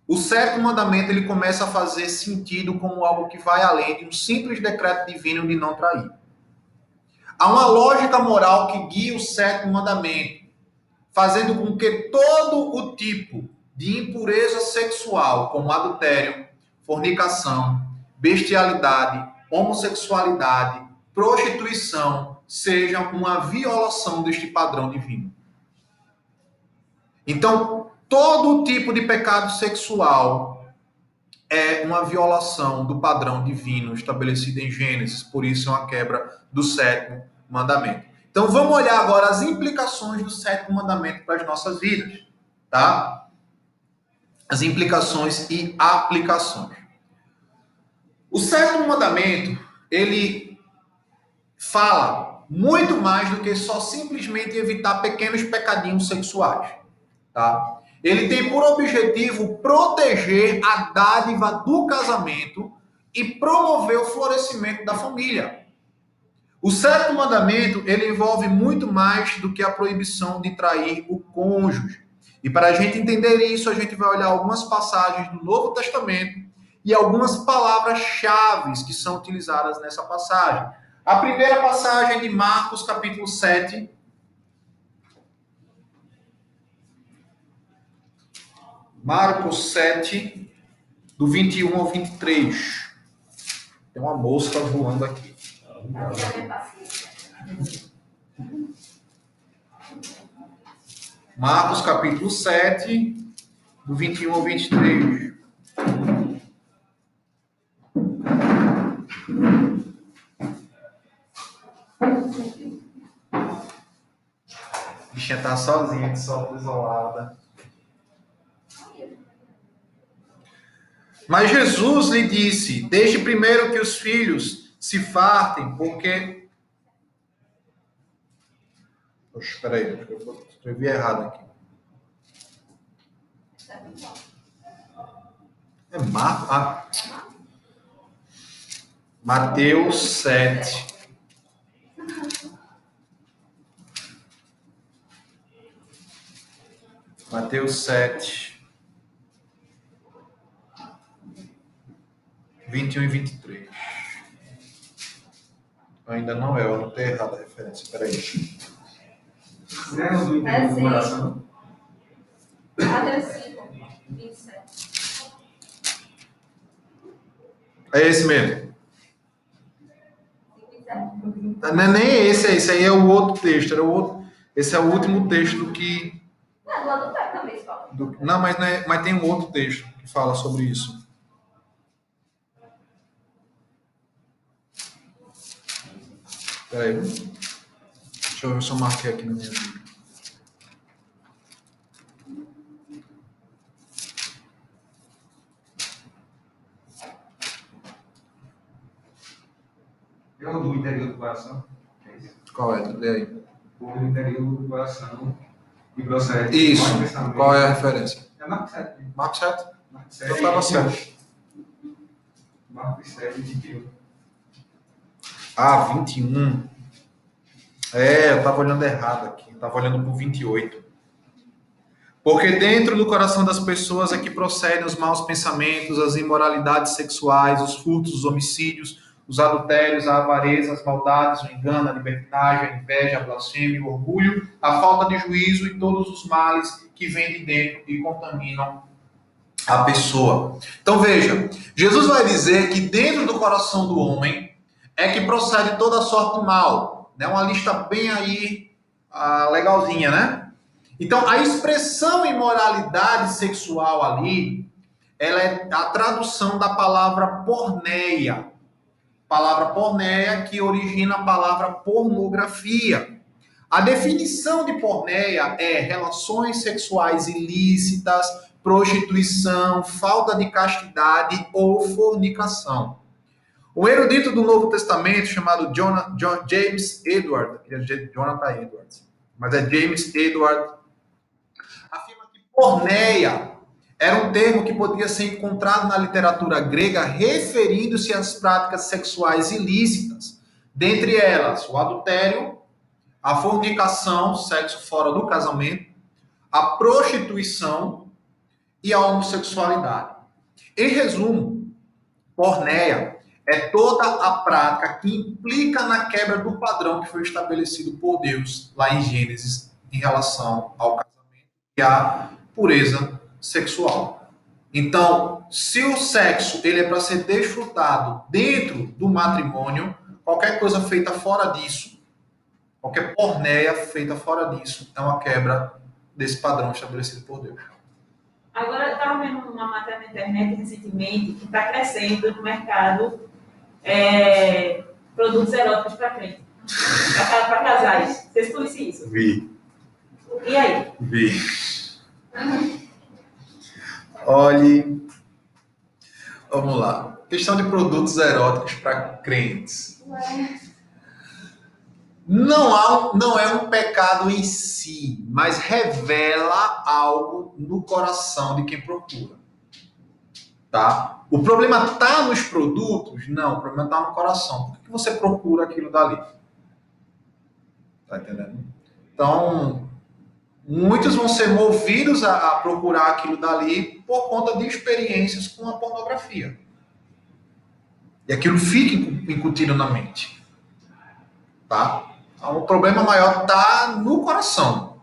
o 7º mandamento ele começa a fazer sentido como algo que vai além de um simples decreto divino de não trair. Há uma lógica moral que guia o 7º mandamento, fazendo com que todo o tipo de impureza sexual, como adultério, fornicação, bestialidade, homossexualidade, prostituição, seja uma violação deste padrão divino. Então, todo tipo de pecado sexual é uma violação do padrão divino estabelecido em Gênesis, por isso é uma quebra do 7º mandamento. Então, vamos olhar agora as implicações do 7º mandamento para as nossas vidas, tá? As implicações e aplicações. O 7º mandamento, ele fala muito mais do que só simplesmente evitar pequenos pecadinhos sexuais, tá? Ele tem por objetivo proteger a dádiva do casamento e promover o florescimento da família. O 7º mandamento, ele envolve muito mais do que a proibição de trair o cônjuge. E para a gente entender isso, a gente vai olhar algumas passagens do Novo Testamento e algumas palavras-chave que são utilizadas nessa passagem. A primeira passagem é de Marcos, capítulo 7. Marcos 7, do 21 ao 23. Tem uma mosca voando aqui. Marcos, capítulo 7, do 21 ao 23. A bichinha tá sozinha, que solta isolada. Mas Jesus lhe disse: deixe primeiro que os filhos se fartem, porque... Poxa, espera aí, eu escrevi errado aqui. É Mateus 7. Mateus 7. 21 e 23. Ainda não é, eu anotei errado a referência. Espera aí. Lembra do item do coração? Mateus 5, 27. É esse mesmo. Não é nem esse aí é o outro texto. Esse é o último texto que... Não, do adultério também se fala. Não, mas tem um outro texto que fala sobre isso. Peraí. Deixa eu ver se eu marquei aqui na minha Bíblia. É o do interior do coração. É isso. Qual é? Lê aí. O do interior do coração e procede. Isso. Mais pensamento. Qual é a referência? É Marcos 7. Marcos 7? Marcos Eu estava certo. Marcos 7, 21. Ah, 21. Eu estava olhando errado aqui. Estava olhando por 28. Porque dentro do coração das pessoas é que procedem os maus pensamentos, as imoralidades sexuais, os furtos, os homicídios, os adultérios, a avareza, as maldades, o engano, a libertinagem, a inveja, a blasfêmia, o orgulho, a falta de juízo e todos os males que vêm de dentro e contaminam a pessoa. Então veja, Jesus vai dizer que dentro do coração do homem é que procede toda sorte de mal. Né? Uma lista bem aí legalzinha, né? Então, a expressão imoralidade sexual ali, ela é a tradução da palavra porneia. Palavra porneia que origina a palavra pornografia. A definição de porneia é relações sexuais ilícitas, prostituição, falta de castidade ou fornicação. Um erudito do Novo Testamento chamado James Edward, Jonathan Edwards, mas é James Edward, afirma que porneia era um termo que podia ser encontrado na literatura grega referindo-se às práticas sexuais ilícitas, dentre elas o adultério, a fornicação, sexo fora do casamento, a prostituição e a homossexualidade. Em resumo, porneia é toda a prática que implica na quebra do padrão que foi estabelecido por Deus lá em Gênesis em relação ao casamento e à pureza sexual. Então, se o sexo ele é para ser desfrutado dentro do matrimônio, qualquer coisa feita fora disso, qualquer porneia feita fora disso, é uma quebra desse padrão estabelecido por Deus. Agora, eu estava vendo uma matéria na internet recentemente que está crescendo no mercado produtos eróticos para crente, para casais. Vocês conhecem isso? Vi. E aí? Vi. Olhe, vamos lá. Questão de produtos eróticos para crentes. Não é um pecado em si, mas revela algo no coração de quem procura. Tá? O problema está nos produtos? Não, o problema está no coração. Por que você procura aquilo dali? Tá entendendo? Então, muitos vão ser movidos a procurar aquilo dali por conta de experiências com a pornografia. E aquilo fica incutido na mente. Tá? Então, o problema maior está no coração.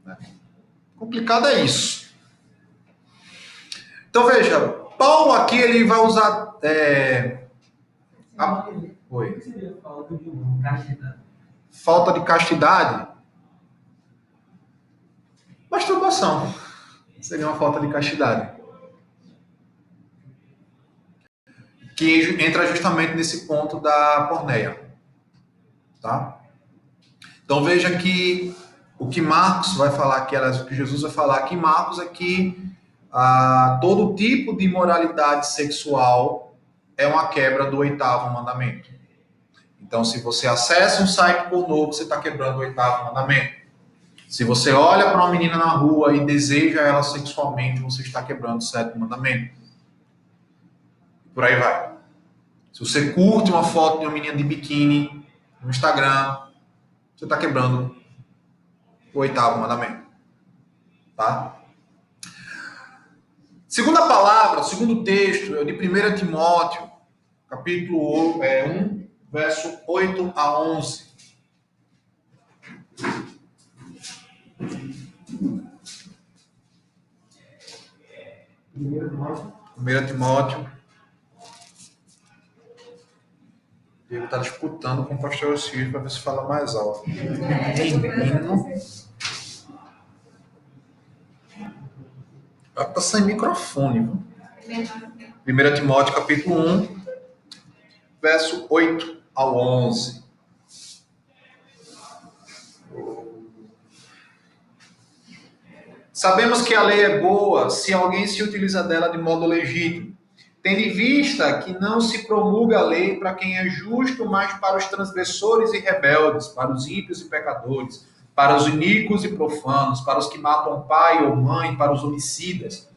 Né? Complicado é isso. Então, veja, Paulo aqui ele vai usar... Oi. O que seria falta de castidade? Falta de castidade? Masturbação. Seria uma falta de castidade. Que entra justamente nesse ponto da porneia. Tá? Então veja que o que Marcos vai falar aqui, aliás, o que Jesus vai falar aqui em Marcos é que todo tipo de imoralidade sexual é uma quebra do 8º mandamento. Então, se você acessa um site pornô, você está quebrando o 8º mandamento. Se você olha para uma menina na rua e deseja ela sexualmente, você está quebrando o 7º mandamento. Por aí vai. Se você curte uma foto de uma menina de biquíni no Instagram, você está quebrando o 8º mandamento. Tá? Segunda palavra, segundo texto, é o de 1 Timóteo, capítulo 1, verso 8 a 11. 1 Timóteo. Ele está disputando com o pastor Ciro para ver se fala mais alto. Menino. Está sem microfone. 1 Timóteo, capítulo 1, verso 8 ao 11. Sabemos que a lei é boa se alguém se utiliza dela de modo legítimo, tendo em vista que não se promulga a lei para quem é justo, mas para os transgressores e rebeldes, para os ímpios e pecadores, para os iníquos e profanos, para os que matam pai ou mãe, para os homicidas,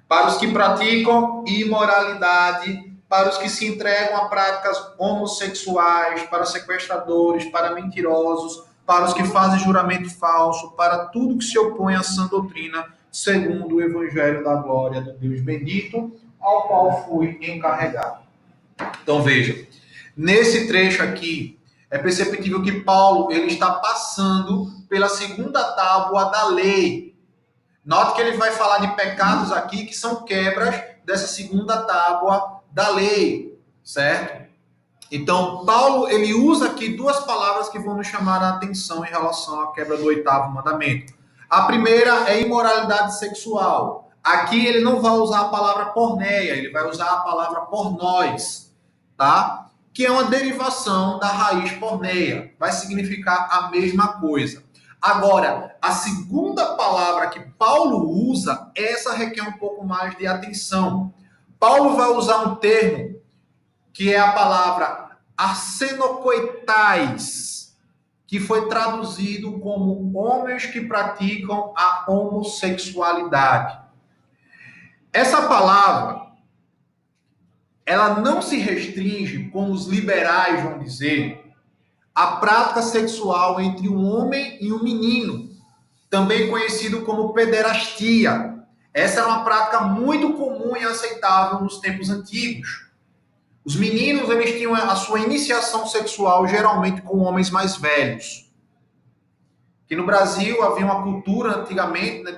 para os que praticam imoralidade, para os que se entregam a práticas homossexuais, para sequestradores, para mentirosos, para os que fazem juramento falso, para tudo que se opõe à sã doutrina, segundo o evangelho da glória do Deus bendito, ao qual fui encarregado. Então veja, nesse trecho aqui, é perceptível que Paulo ele está passando pela segunda tábua da lei. Note que ele vai falar de pecados aqui que são quebras dessa segunda tábua da lei, certo? Então, Paulo, ele usa aqui duas palavras que vão nos chamar a atenção em relação à quebra do oitavo mandamento. A primeira é imoralidade sexual. Aqui ele não vai usar a palavra porneia, ele vai usar a palavra pornós, tá? Que é uma derivação da raiz porneia. Vai significar a mesma coisa. Agora, a segunda palavra que Paulo usa, essa requer um pouco mais de atenção. Paulo vai usar um termo que é a palavra arsenokoitais, que foi traduzido como homens que praticam a homossexualidade. Essa palavra, ela não se restringe, como os liberais vão dizer, à prática sexual entre um homem e um menino, também conhecido como pederastia. Essa era uma prática muito comum e aceitável nos tempos antigos. Os meninos, eles tinham a sua iniciação sexual geralmente com homens mais velhos. Que no Brasil havia uma cultura antigamente, né,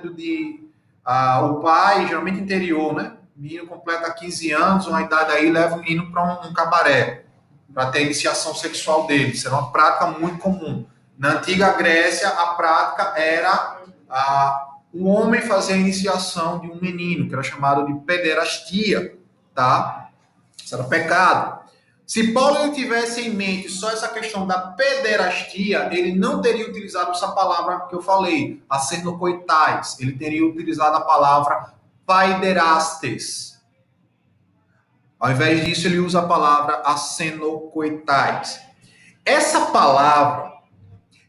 o pai, geralmente interior, né? O menino completa 15 anos, uma idade aí, leva o menino para um cabaré, para ter a iniciação sexual dele. Isso era uma prática muito comum. Na antiga Grécia, a prática era um homem fazer a iniciação de um menino, que era chamado de pederastia, tá? Isso era pecado. Se Paulo tivesse em mente só essa questão da pederastia, ele não teria utilizado essa palavra que eu falei, arsenokoitais. Ele teria utilizado a palavra paiderastes. Ao invés disso, ele usa a palavra arsenokoitais. Essa palavra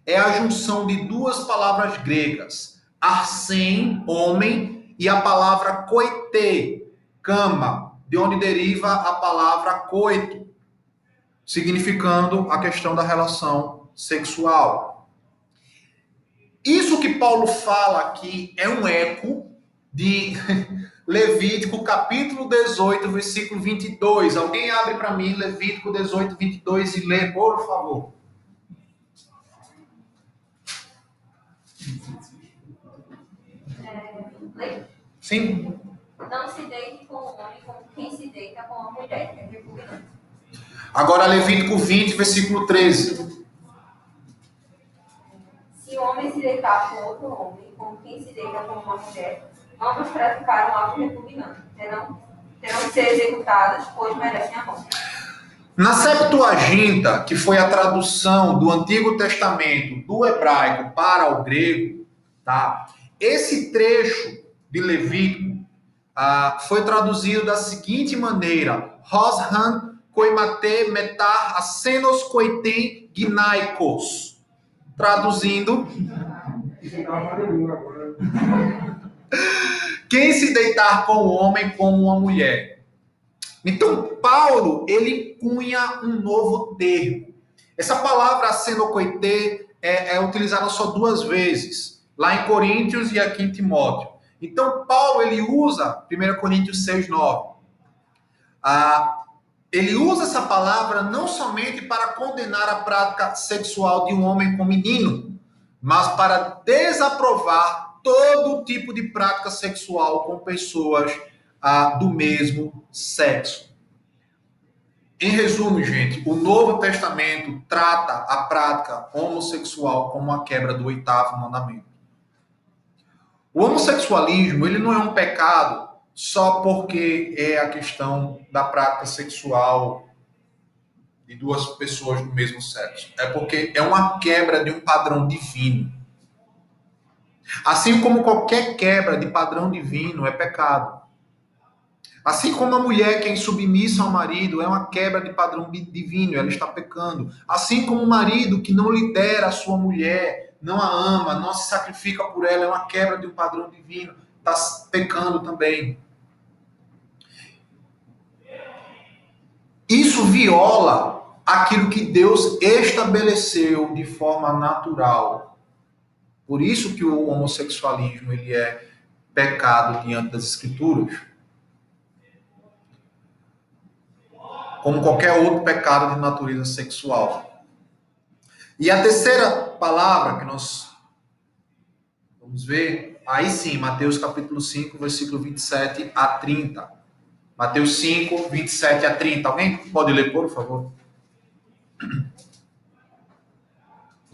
é a junção de duas palavras gregas, arsen, homem, e a palavra koite, cama, de onde deriva a palavra coito, significando a questão da relação sexual. Isso que Paulo fala aqui é um eco de Levítico capítulo 18, versículo 22. Alguém abre para mim Levítico 18, 22 e lê, por favor. Sim. Não se deite com o homem como quem se deita com a mulher, é repugnante. Agora Levítico 20, versículo 13. Se o homem se deitar com outro homem, como quem se deita com uma mulher, ambos praticaram algo repugnante. Terão de ser executados, pois merecem a morte. Na Septuaginta, que foi a tradução do Antigo Testamento do hebraico para o grego, tá? Esse trecho de Levítico foi traduzido da seguinte maneira: Roshan koimate metar asenos koitem gnaikos. Traduzindo, quem se deitar com o homem como uma mulher. Então, Paulo, ele cunha um novo termo. Essa palavra asenokoite é utilizada só duas vezes, lá em Coríntios e aqui em Timóteo. Então, Paulo, ele usa 1 Coríntios 6, 9. Ele usa essa palavra não somente para condenar a prática sexual de um homem com menino, mas para desaprovar todo tipo de prática sexual com pessoas do mesmo sexo. Em resumo, gente, o Novo Testamento trata a prática homossexual como a quebra do oitavo mandamento. O homossexualismo, ele não é um pecado só porque é a questão da prática sexual de duas pessoas do mesmo sexo. É porque é uma quebra de um padrão divino. Assim como qualquer quebra de padrão divino é pecado. Assim como a mulher que é insubmissa ao marido é uma quebra de padrão divino, ela está pecando. Assim como o marido que não lidera a sua mulher, não a ama, não se sacrifica por ela, é uma quebra de um padrão divino, está pecando também. Isso viola aquilo que Deus estabeleceu de forma natural. Por isso que o homossexualismo ele é pecado diante das Escrituras. Como qualquer outro pecado de natureza sexual. E a terceira palavra que nós vamos ver, aí sim, Mateus capítulo 5, versículo 27 a 30. Mateus 5, 27 a 30. Alguém pode ler, por favor?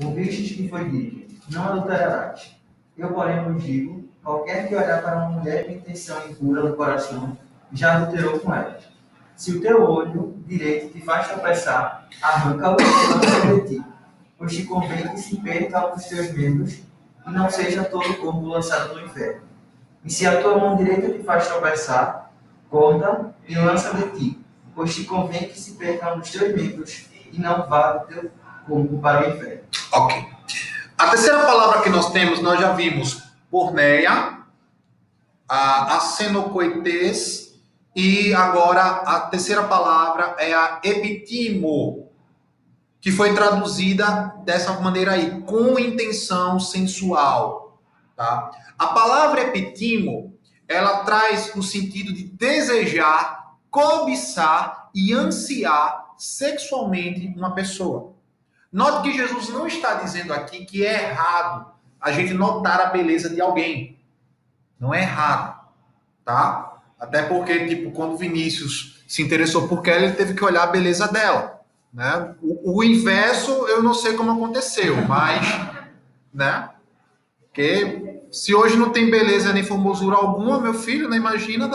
Ouvistes que foi dito, não adulterarás. Eu, porém, vos digo, qualquer que olhar para uma mulher com intenção impura no coração, já adulterou com ela. Se o teu olho direito te faz tropeçar, arranca-o e lança de ti, pois te convém que se perca um dos teus membros e não seja todo o corpo lançado no inferno. E se a tua mão direita te faz tropeçar, corta e lança de ti, pois te convém que se perca um dos teus membros e não vá do teu corpo para o inferno. Ok. A terceira palavra que nós temos, nós já vimos porneia, a senocoites, e agora a terceira palavra é a epitimo, que foi traduzida dessa maneira aí, com intenção sensual. Tá? A palavra epitimo, ela traz o sentido de desejar, cobiçar e ansiar sexualmente uma pessoa. Note que Jesus não está dizendo aqui que é errado a gente notar a beleza de alguém. Não é errado, tá? Até porque, tipo, quando Vinícius se interessou por Kelly, ele teve que olhar a beleza dela, né? O inverso, eu não sei como aconteceu, mas, né? Porque se hoje não tem beleza nem formosura alguma, meu filho, né? Imagina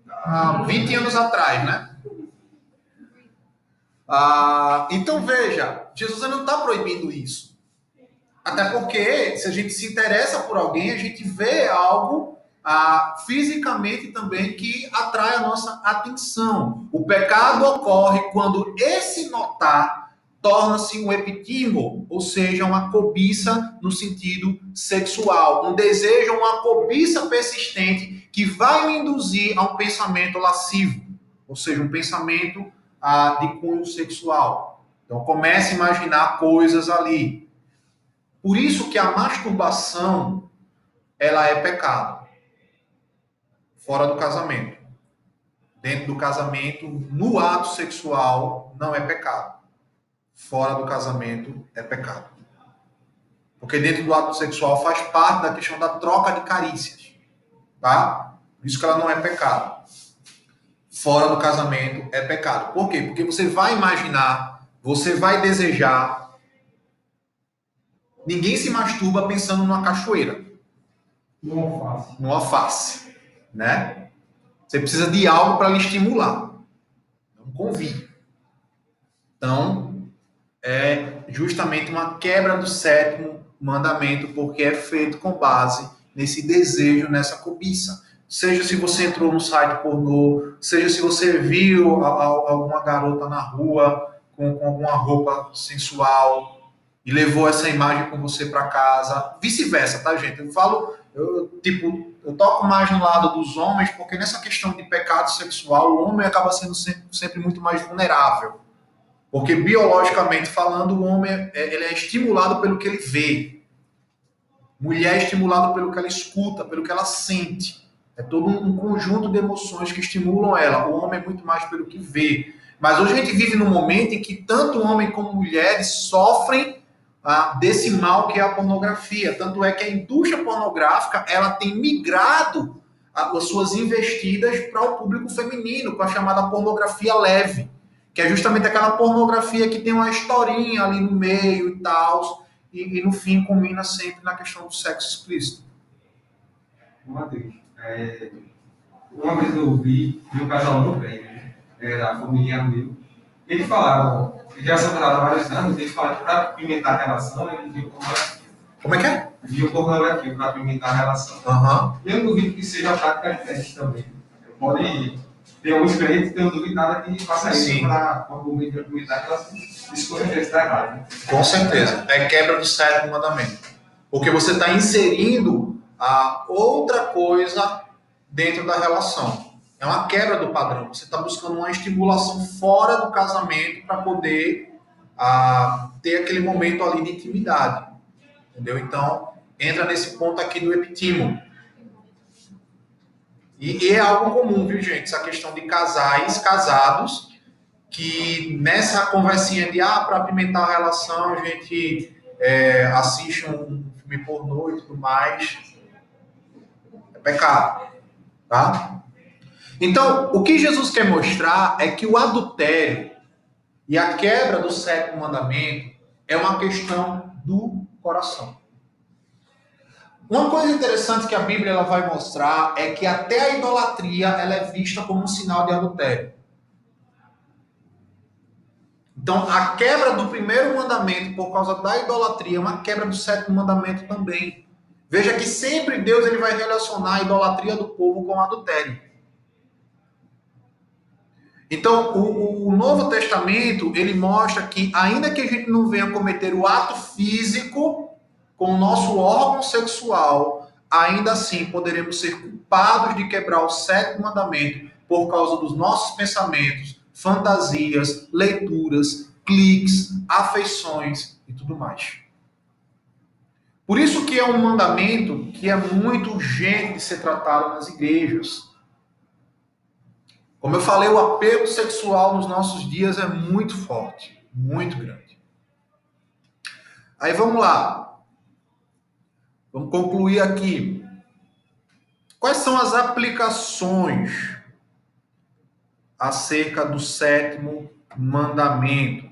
há 20 anos atrás, né? Então, veja, Jesus não está proibindo isso. Até porque, se a gente se interessa por alguém, a gente vê algo fisicamente também que atrai a nossa atenção. O pecado ocorre quando esse notar torna-se um epitimo, ou seja, uma cobiça no sentido sexual, um desejo, uma cobiça persistente que vai o induzir a um pensamento lascivo, ou seja, um pensamento de cunho sexual. Então, comece a imaginar coisas ali. Por isso que a masturbação, ela é pecado. Fora do casamento. Dentro do casamento, no ato sexual, não é pecado. Fora do casamento, é pecado. Porque dentro do ato sexual faz parte da questão da troca de carícias. Tá? Por isso que ela não é pecado. Fora do casamento, é pecado. Por quê? Porque você vai imaginar, você vai desejar. Ninguém se masturba pensando numa cachoeira. No alface. Né? Você precisa de algo para lhe estimular. Não convite. Então, é justamente uma quebra do sétimo mandamento, porque é feito com base nesse desejo, nessa cobiça. Seja se você entrou no site pornô, seja se você viu alguma garota na rua com alguma roupa sensual e levou essa imagem com você para casa. Vice-versa, tá, gente? Eu toco mais no lado dos homens, porque nessa questão de pecado sexual, o homem acaba sendo sempre muito mais vulnerável. Porque, biologicamente falando, o homem ele é estimulado pelo que ele vê. Mulher é estimulada pelo que ela escuta, pelo que ela sente. É todo um conjunto de emoções que estimulam ela. O homem é muito mais pelo que vê. Mas hoje a gente vive num momento em que tanto homem como mulheres sofrem desse mal que é a pornografia. Tanto é que a indústria pornográfica ela tem migrado as suas investidas para o público feminino, com a chamada pornografia leve, que é justamente aquela pornografia que tem uma historinha ali no meio e tal, e no fim culmina sempre na questão do sexo explícito. Matheus, uma vez eu vi um casal no prédio, era a família meu, eles falaram, eles já são casados há vários anos, eles falaram que para pimentar a relação, eles viam pornografia. Como é que é? Viam pornografia para pimentar a relação. Uhum. Eu não duvido que seja a prática de teste também. Pode Tem alguns crentes que eu duvido nada que faça isso Sim. para o argumento da comunidade, ela escolha que está errado. Né? Com certeza. É quebra do sétimo mandamento. Porque você está inserindo a outra coisa dentro da relação. É uma quebra do padrão. Você está buscando uma estimulação fora do casamento para poder ter aquele momento ali de intimidade. Entendeu? Então, entra nesse ponto aqui do epitimo. E é algo comum, viu, gente? Essa questão de casais casados que nessa conversinha de para apimentar a relação, a gente assiste um filme pornô e tudo mais. É pecado, tá? Então, o que Jesus quer mostrar é que o adultério e a quebra do sétimo mandamento é uma questão do coração. Uma coisa interessante que a Bíblia ela vai mostrar é que até a idolatria ela é vista como um sinal de adultério. Então, a quebra do primeiro mandamento por causa da idolatria é uma quebra do sétimo mandamento também. Veja que sempre Deus ele vai relacionar a idolatria do povo com o adultério. Então, o Novo Testamento, ele mostra que, ainda que a gente não venha cometer o ato físico com o nosso órgão sexual, ainda assim poderemos ser culpados de quebrar o sétimo mandamento por causa dos nossos pensamentos, fantasias, leituras, cliques, afeições e tudo mais. Por isso que é um mandamento que é muito urgente de ser tratado nas igrejas. Como eu falei, o apego sexual nos nossos dias é muito forte, muito grande. Aí vamos lá. Vamos concluir aqui. Quais são as aplicações acerca do sétimo mandamento?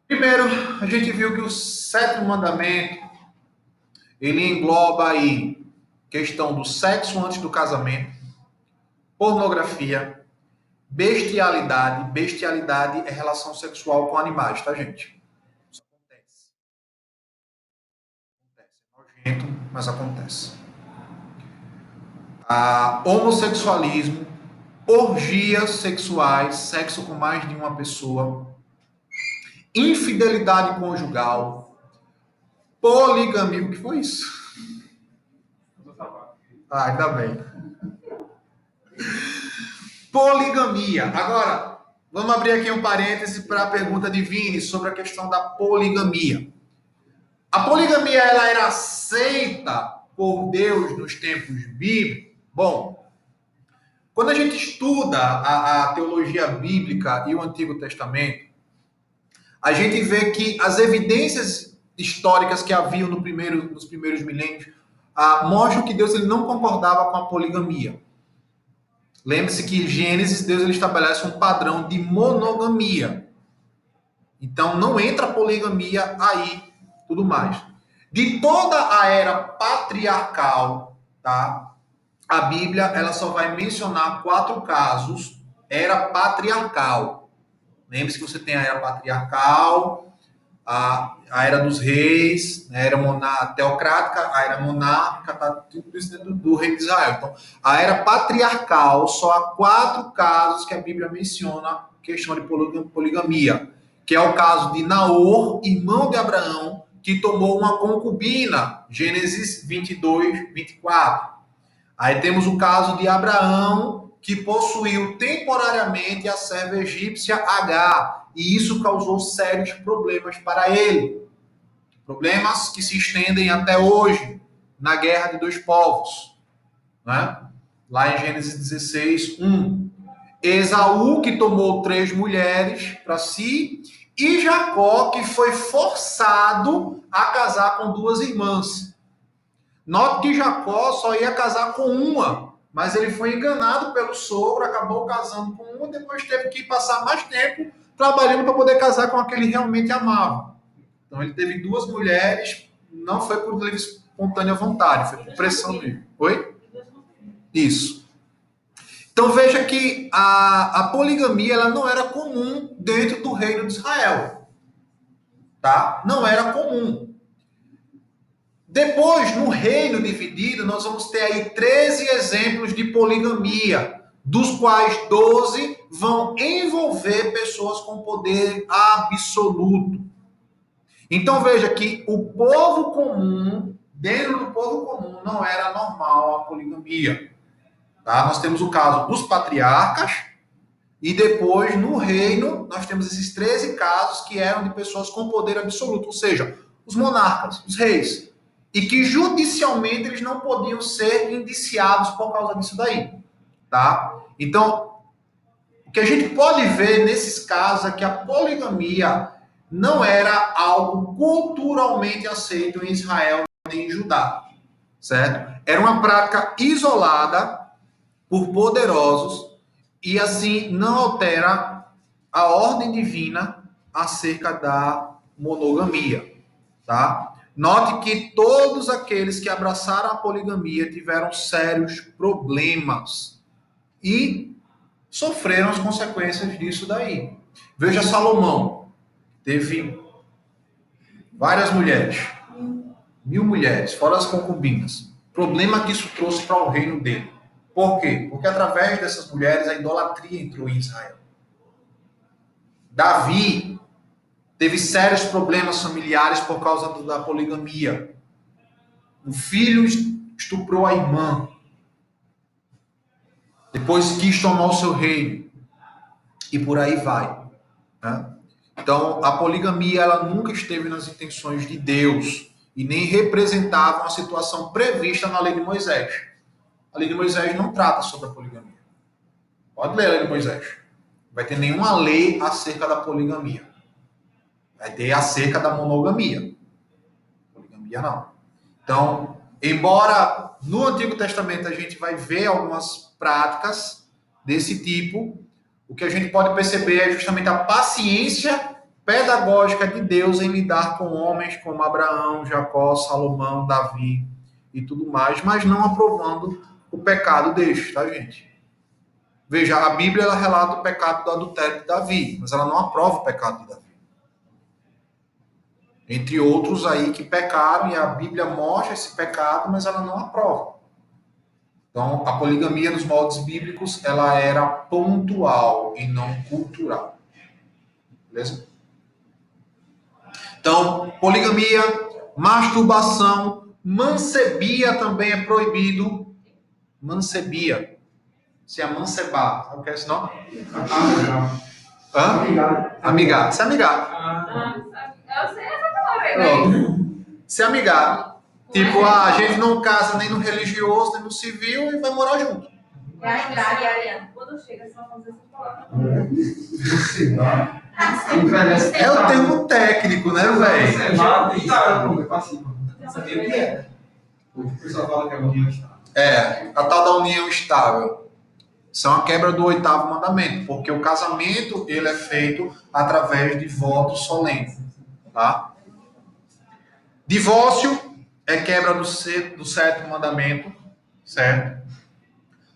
Primeiro, a gente viu que o sétimo mandamento, ele engloba aí questão do sexo antes do casamento, pornografia, bestialidade. Bestialidade é relação sexual com animais, tá, gente? Isso acontece. É nojento, mas acontece. Homossexualismo, orgias sexuais, sexo com mais de uma pessoa, infidelidade conjugal, poligamia. O que foi isso? Ainda bem. Poligamia. Agora, vamos abrir aqui um parêntese para a pergunta de Vini sobre a questão da poligamia. A poligamia ela era aceita por Deus nos tempos bíblicos? Bom, quando a gente estuda a teologia bíblica e o Antigo Testamento, a gente vê que as evidências históricas que haviam nos primeiros milênios mostram que Deus ele não concordava com a poligamia. Lembre-se que em Gênesis, Deus ele estabelece um padrão de monogamia. Então, não entra poligamia aí, tudo mais. De toda a era patriarcal, tá? A Bíblia ela só vai mencionar 4 casos, era patriarcal. Lembre-se que você tem a era patriarcal, a era dos reis, a era teocrática, a era monárquica, tá tudo isso dentro do rei de Israel. Então, a era patriarcal, só há 4 casos que a Bíblia menciona questão de poligamia, que é o caso de Naor, irmão de Abraão, que tomou uma concubina, Gênesis 22, 24. Aí temos o caso de Abraão, que possuiu temporariamente a serva egípcia Agar, e isso causou sérios problemas para ele. Problemas que se estendem até hoje, na Guerra de 2 Povos. Né? Lá em Gênesis 16, 1. Esaú, que tomou 3 mulheres para si, e Jacó, que foi forçado a casar com 2 irmãs. Note que Jacó só ia casar com uma, mas ele foi enganado pelo sogro, acabou casando com uma, depois teve que passar mais tempo trabalhando para poder casar com a que ele realmente amava. Então ele teve 2 mulheres, não foi por livre espontânea vontade, foi por pressão dele. Oi? Isso. Então veja que a poligamia ela não era comum dentro do reino de Israel. Tá? Não era comum. Depois, no reino dividido, nós vamos ter aí 13 exemplos de poligamia, dos quais 12 vão envolver pessoas com poder absoluto. Então veja que o povo comum, dentro do povo comum, não era normal a poligamia. Tá? Nós temos o caso dos patriarcas, e depois, no reino, nós temos esses 13 casos que eram de pessoas com poder absoluto, ou seja, os monarcas, os reis, e que judicialmente eles não podiam ser indiciados por causa disso daí. Tá? Então, o que a gente pode ver nesses casos é que a poligamia não era algo culturalmente aceito em Israel nem em Judá, certo? Era uma prática isolada por poderosos e assim não altera a ordem divina acerca da monogamia, tá? Note que todos aqueles que abraçaram a poligamia tiveram sérios problemas e sofreram as consequências disso daí. Veja Salomão, teve várias mulheres, 1000 mulheres, fora as concubinas. Problema que isso trouxe para o reino dele. Por quê? Porque através dessas mulheres a idolatria entrou em Israel. Davi teve sérios problemas familiares por causa da poligamia. O filho estuprou a irmã. Depois quis tomar o seu reino. E por aí vai. Né? Então, a poligamia ela nunca esteve nas intenções de Deus e nem representava uma situação prevista na lei de Moisés. A lei de Moisés não trata sobre a poligamia. Pode ler a lei de Moisés. Não vai ter nenhuma lei acerca da poligamia. Vai ter acerca da monogamia. Poligamia não. Então, embora no Antigo Testamento a gente vai ver algumas práticas desse tipo, o que a gente pode perceber é justamente a paciência pedagógica de Deus em lidar com homens como Abraão, Jacó, Salomão, Davi e tudo mais, mas não aprovando o pecado deles, tá, gente? Veja, a Bíblia ela relata o pecado do adultério de Davi, mas ela não aprova o pecado de Davi. Entre outros aí que pecaram, e a Bíblia mostra esse pecado, mas ela não aprova. Então, a poligamia nos moldes bíblicos, ela era pontual e não cultural. Beleza? Então, poligamia, masturbação, mancebia também é proibido. Mancebia. Se amancebar. Sabe o que é esse nome? Hã? Amigar. Se amigar. Eu sei essa palavra aí. Se amigar. Tipo, a gente não casa nem no religioso, nem no civil e vai morar junto. É a idade, Ariana. Quando chega, só fazer essa palavra. É o termo técnico, né, velho? Sabia o que é? O pessoal fala que é união estável. É, a tal da união estável. Isso é uma quebra do 8º mandamento, porque o casamento ele é feito através de voto solene, tá? Divórcio é quebra do 7º mandamento, certo?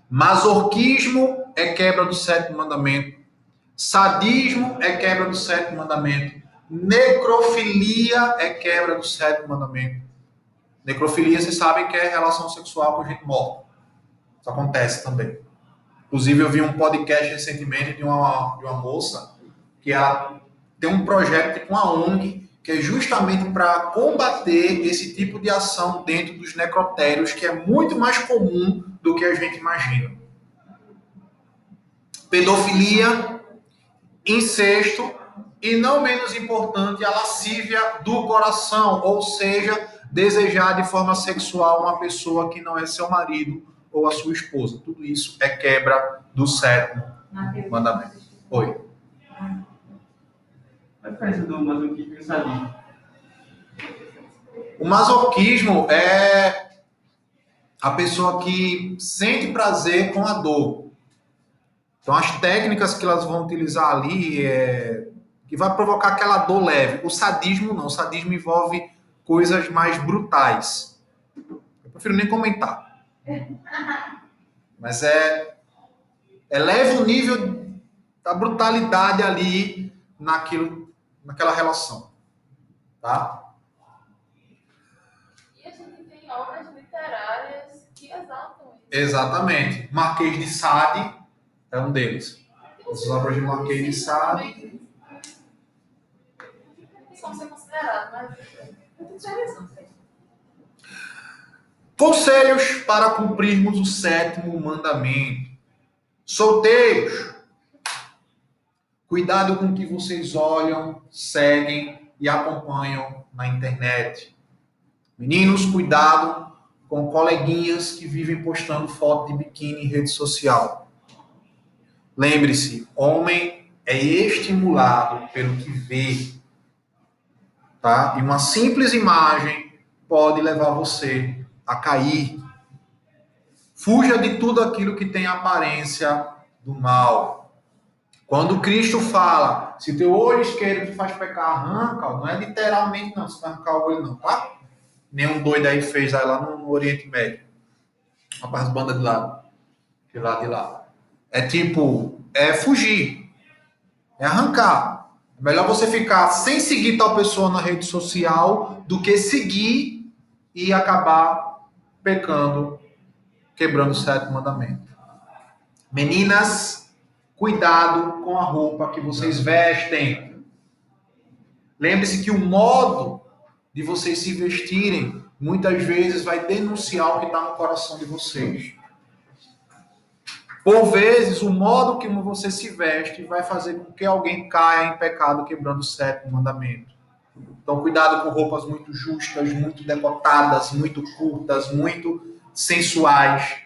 Masoquismo é quebra do 7º mandamento. Sadismo é quebra do 7º mandamento. Necrofilia é quebra do 7º mandamento. Necrofilia, vocês sabem que é relação sexual com gente morta. Isso acontece também. Inclusive, eu vi um podcast recentemente de uma moça que ela tem um projeto, tipo uma ONG, que é justamente para combater esse tipo de ação dentro dos necrotérios, que é muito mais comum do que a gente imagina. Pedofilia, incesto e, não menos importante, a lascívia do coração, ou seja, desejar de forma sexual uma pessoa que não é seu marido ou a sua esposa. Tudo isso é quebra do 7º mandamento. Oi. Qual a diferença do masoquismo e do sadismo? O masoquismo é a pessoa que sente prazer com a dor. Então, as técnicas que elas vão utilizar ali que vai provocar aquela dor leve. O sadismo não. O sadismo envolve coisas mais brutais. Eu prefiro nem comentar. Mas eleva o nível da brutalidade ali naquela relação. Tá? E a gente Exatamente. Marquês de Sade é um deles. As obras de Marquês de Sade. São ser considerados, mas não tem diferença. Conselhos para cumprirmos o 7º mandamento. Solteiros, cuidado com o que vocês olham, seguem e acompanham na internet. Meninos, cuidado com coleguinhas que vivem postando foto de biquíni em rede social. Lembre-se, homem é estimulado pelo que vê, tá? E uma simples imagem pode levar você a cair. Fuja de tudo aquilo que tem aparência do mal. Quando Cristo fala, se teu olho esquerdo te faz pecar, arranca, não é literalmente não, você vai arrancar o olho não, tá? Nenhum doido aí fez aí lá no Oriente Médio. Rapaz, banda de lá. De lá, de lá. É tipo, é fugir. É arrancar. É melhor você ficar sem seguir tal pessoa na rede social do que seguir e acabar pecando, quebrando o 7º mandamento. Meninas, cuidado com a roupa que vocês vestem. Lembre-se que o modo de vocês se vestirem muitas vezes vai denunciar o que está no coração de vocês. Por vezes, o modo que você se veste vai fazer com que alguém caia em pecado, quebrando o 7º mandamento. Então, cuidado com roupas muito justas, muito decotadas, muito curtas, muito sensuais,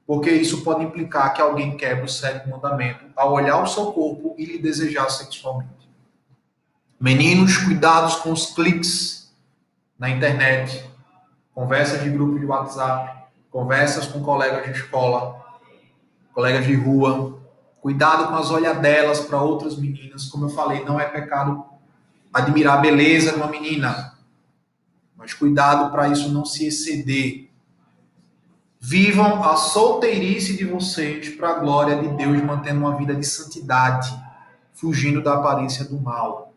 porque isso pode implicar que alguém quebre o 7º mandamento ao olhar o seu corpo e lhe desejar sexualmente. Meninos, cuidados com os cliques na internet, conversas de grupo de WhatsApp, conversas com colegas de escola, colegas de rua. Cuidado com as olhadelas para outras meninas. Como eu falei, não é pecado admirar a beleza de uma menina, mas cuidado para isso não se exceder. Vivam a solteirice de vocês para a glória de Deus, mantendo uma vida de santidade, fugindo da aparência do mal.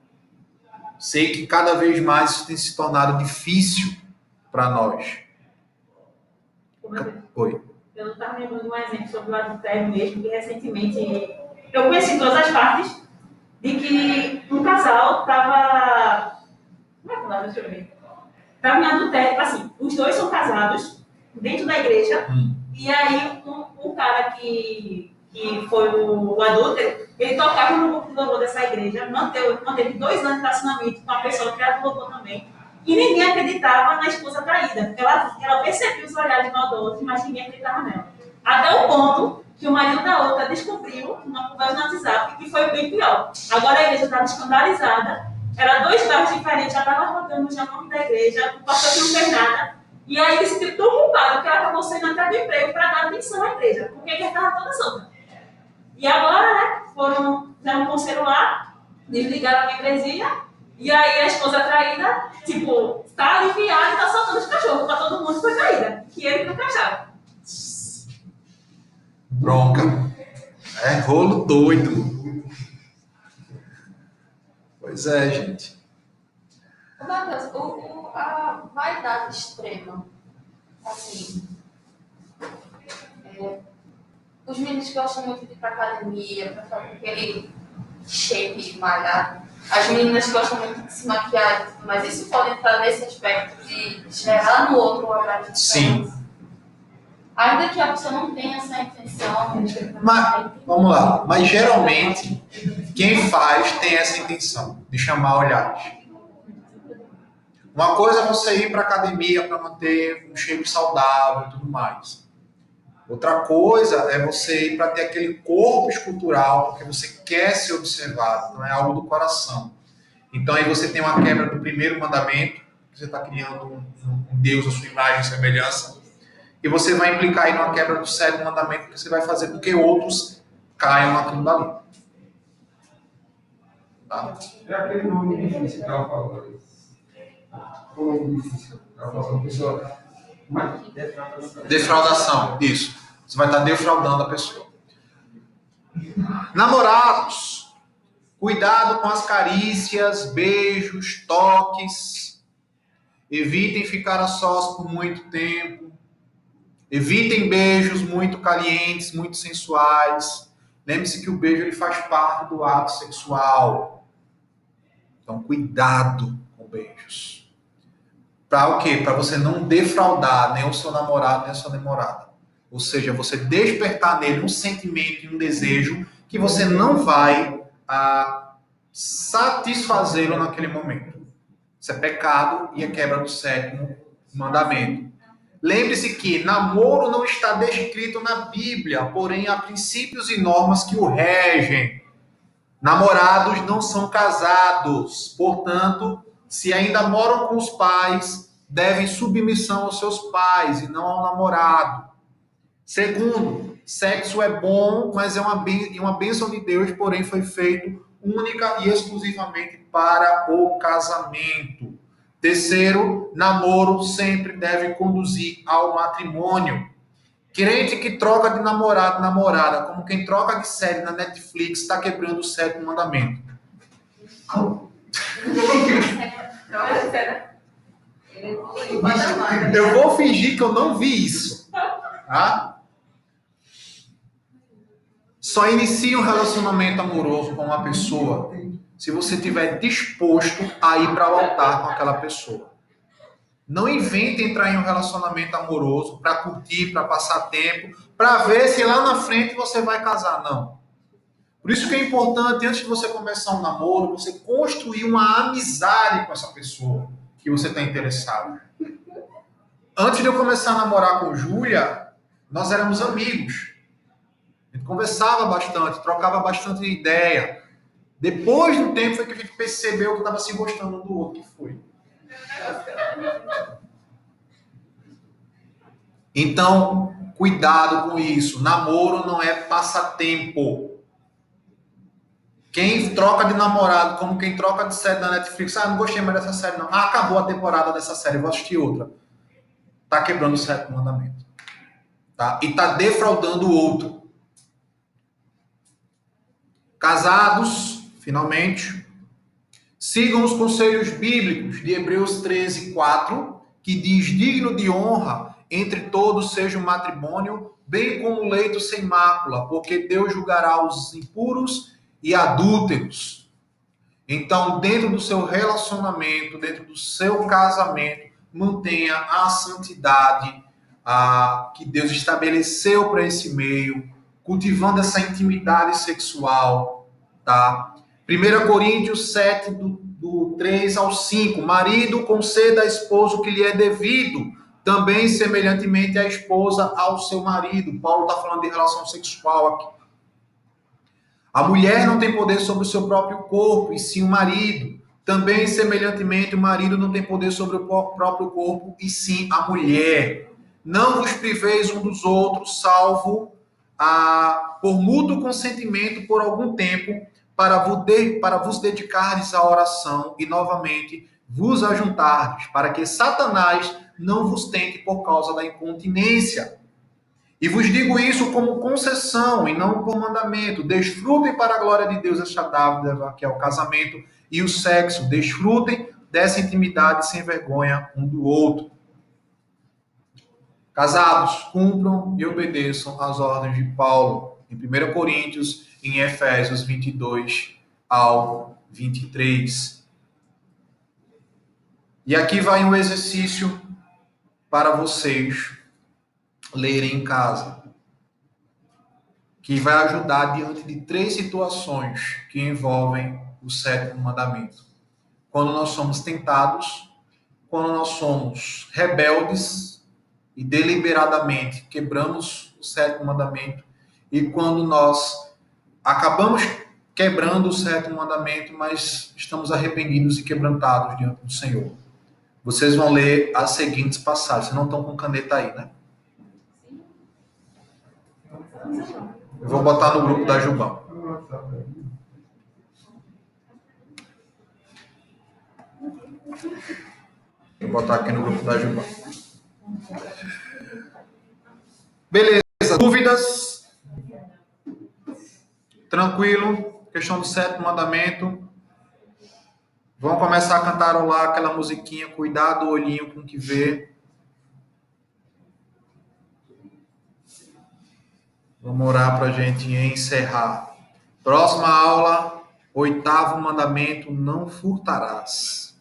Sei que cada vez mais isso tem se tornado difícil para nós. Oi. Eu estava lembrando de um exemplo sobre o adultério mesmo, que recentemente eu conheci todas as partes de que um casal estava. Como é que eu deixa eu ver? Estava em adultério, assim, os dois são casados dentro da igreja, e aí o cara que foi o adúltero, ele tocava no grupo de louvor dessa igreja, manteve 2 anos de relacionamento com a pessoa que era do louvor também, e ninguém acreditava na esposa traída. Ela percebia os olhares maldosos, mas ninguém acreditava nela. Até o ponto que o marido da outra descobriu, numa conversa no WhatsApp, que foi bem pior. Agora a igreja estava escandalizada, era 2 bairros diferentes, já estava rodando já o nome da igreja, o pastor que não fez nada, e aí ele se sentiu tão culpado que ela acabou saindo até do emprego para dar atenção à igreja, porque a igreja estava toda solta. E agora, né, fizeram um conselho lá, desligaram a membresia, e aí a esposa traída, tipo, tá aliviada e tá soltando os cachorros pra todo mundo que foi traída, que ele não cachava. Bronca. É rolo doido. Pois é, gente. Matheus, a vaidade extrema, assim, os meninos gostam muito de ir pra academia, pra fazer aquele shape malhado. As meninas gostam muito de se maquiar, mas isso pode entrar nesse aspecto de gerar no outro olhar de diferença. Sim. Ainda que a pessoa não tenha essa intenção. Mas, vamos lá. Mas geralmente, quem faz tem essa intenção de chamar olhares. Uma coisa é você ir para academia para manter um shape saudável e tudo mais. Outra coisa é você ir para ter aquele corpo escultural, porque você quer ser observado, não é algo do coração. Então aí você tem uma quebra do 1º mandamento, você está criando um Deus à sua imagem e semelhança, e você vai implicar aí numa quebra do 7º mandamento, que você vai fazer com que outros caiam naquilo dali. Tá? É aquele nome difícil que estava falando. O nome difícil que estava falando, pessoal. Mas Defraudação, isso. Você vai estar defraudando a pessoa. Namorados, cuidado com as carícias, beijos, toques. Evitem ficar a sós por muito tempo. Evitem beijos muito calientes, muito sensuais. Lembre-se que o beijo ele faz parte do ato sexual. Então, cuidado com beijos. Para o quê? Para você não defraudar nem o seu namorado, nem a sua namorada. Ou seja, você despertar nele um sentimento e um desejo que você não vai satisfazê-lo naquele momento. Isso é pecado e é quebra do 7º mandamento. Lembre-se que namoro não está descrito na Bíblia, porém há princípios e normas que o regem. Namorados não são casados, portanto, se ainda moram com os pais, devem submissão aos seus pais e não ao namorado. Segundo, sexo é bom, mas é uma bênção de Deus, porém foi feito única e exclusivamente para o casamento. Terceiro, namoro sempre deve conduzir ao matrimônio. Crente que troca de namorado, namorada, como quem troca de série na Netflix, está quebrando o 7º mandamento. Eu vou fingir que eu não vi isso. Tá? Só inicie um relacionamento amoroso com uma pessoa se você estiver disposto a ir para o altar com aquela pessoa. Não invente entrar em um relacionamento amoroso para curtir, para passar tempo, para ver se lá na frente você vai casar. Não. Por isso que é importante, antes de você começar um namoro, você construir uma amizade com essa pessoa que você está interessado. Antes de eu começar a namorar com Júlia, nós éramos amigos. A gente conversava bastante, trocava bastante ideia. Depois do tempo foi que a gente percebeu que estava se gostando um do outro, que foi. Então, cuidado com isso. Namoro não é passatempo. Quem troca de namorado, como quem troca de série da Netflix, não gostei mais dessa série não. Acabou a temporada dessa série, vou assistir outra. Tá quebrando o 7º mandamento. Tá? E tá defraudando o outro. Casados, finalmente, sigam os conselhos bíblicos de Hebreus 13:4, que diz: digno de honra entre todos seja o matrimônio, bem como o leito sem mácula, porque Deus julgará os impuros e adúlteros. Então, dentro do seu relacionamento, dentro do seu casamento, mantenha a santidade que Deus estabeleceu para esse meio, cultivando essa intimidade sexual, tá? 1 Coríntios 7, do 3 ao 5. Marido, conceda a esposa o que lhe é devido, também semelhantemente a esposa ao seu marido. Paulo está falando de relação sexual aqui. A mulher não tem poder sobre o seu próprio corpo, e sim o marido. Também, semelhantemente, o marido não tem poder sobre o próprio corpo, e sim a mulher. Não vos priveis um dos outros, salvo por mútuo consentimento por algum tempo, para vos dedicardes à oração e novamente vos ajuntardes, para que Satanás não vos tente por causa da incontinência. E vos digo isso como concessão e não por mandamento. Desfrutem para a glória de Deus esta dádiva, que é o casamento e o sexo. Desfrutem dessa intimidade sem vergonha um do outro. Casados, cumpram e obedeçam às ordens de Paulo, em 1 Coríntios, em Efésios 22 ao 23. E aqui vai um exercício para vocês lerem em casa, que vai ajudar diante de 3 situações que envolvem o 7º mandamento. Quando nós somos tentados, quando nós somos rebeldes e deliberadamente quebramos o 7º mandamento, e quando nós acabamos quebrando o 7º mandamento, mas estamos arrependidos e quebrantados diante do Senhor. Vocês vão ler as seguintes passagens. Vocês não estão com caneta aí, né? Eu vou botar no grupo da Jubão. Vou botar aqui no grupo da Jubão. Beleza. Dúvidas? Tranquilo? Questão do 7º mandamento. Vamos começar a cantarolar aquela musiquinha. Cuidado, olhinho com o que vê. Vamos orar para a gente encerrar. Próxima aula, 8º mandamento, não furtarás.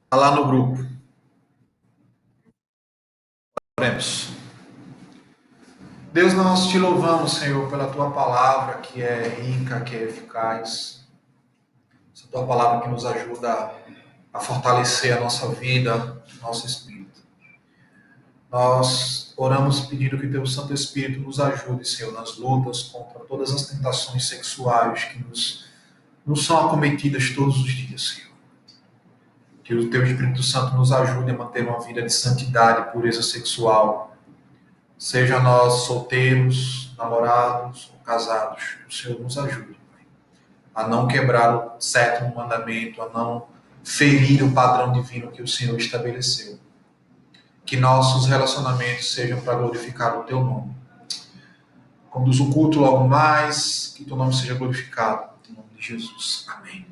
Está lá no grupo. Oremos. Deus, nós te louvamos, Senhor, pela tua palavra que é rica, que é eficaz. Essa tua palavra que nos ajuda a fortalecer a nossa vida, nosso espírito. Nós oramos pedindo que teu Santo Espírito nos ajude, Senhor, nas lutas contra todas as tentações sexuais que nos são acometidas todos os dias, Senhor. Que o teu Espírito Santo nos ajude a manter uma vida de santidade e pureza sexual. Seja nós solteiros, namorados ou casados, o Senhor nos ajude, Pai, a não quebrar o 7º mandamento, a não ferir o padrão divino que o Senhor estabeleceu. Que nossos relacionamentos sejam para glorificar o teu nome. Conduz o culto logo mais, que teu nome seja glorificado. Em nome de Jesus. Amém.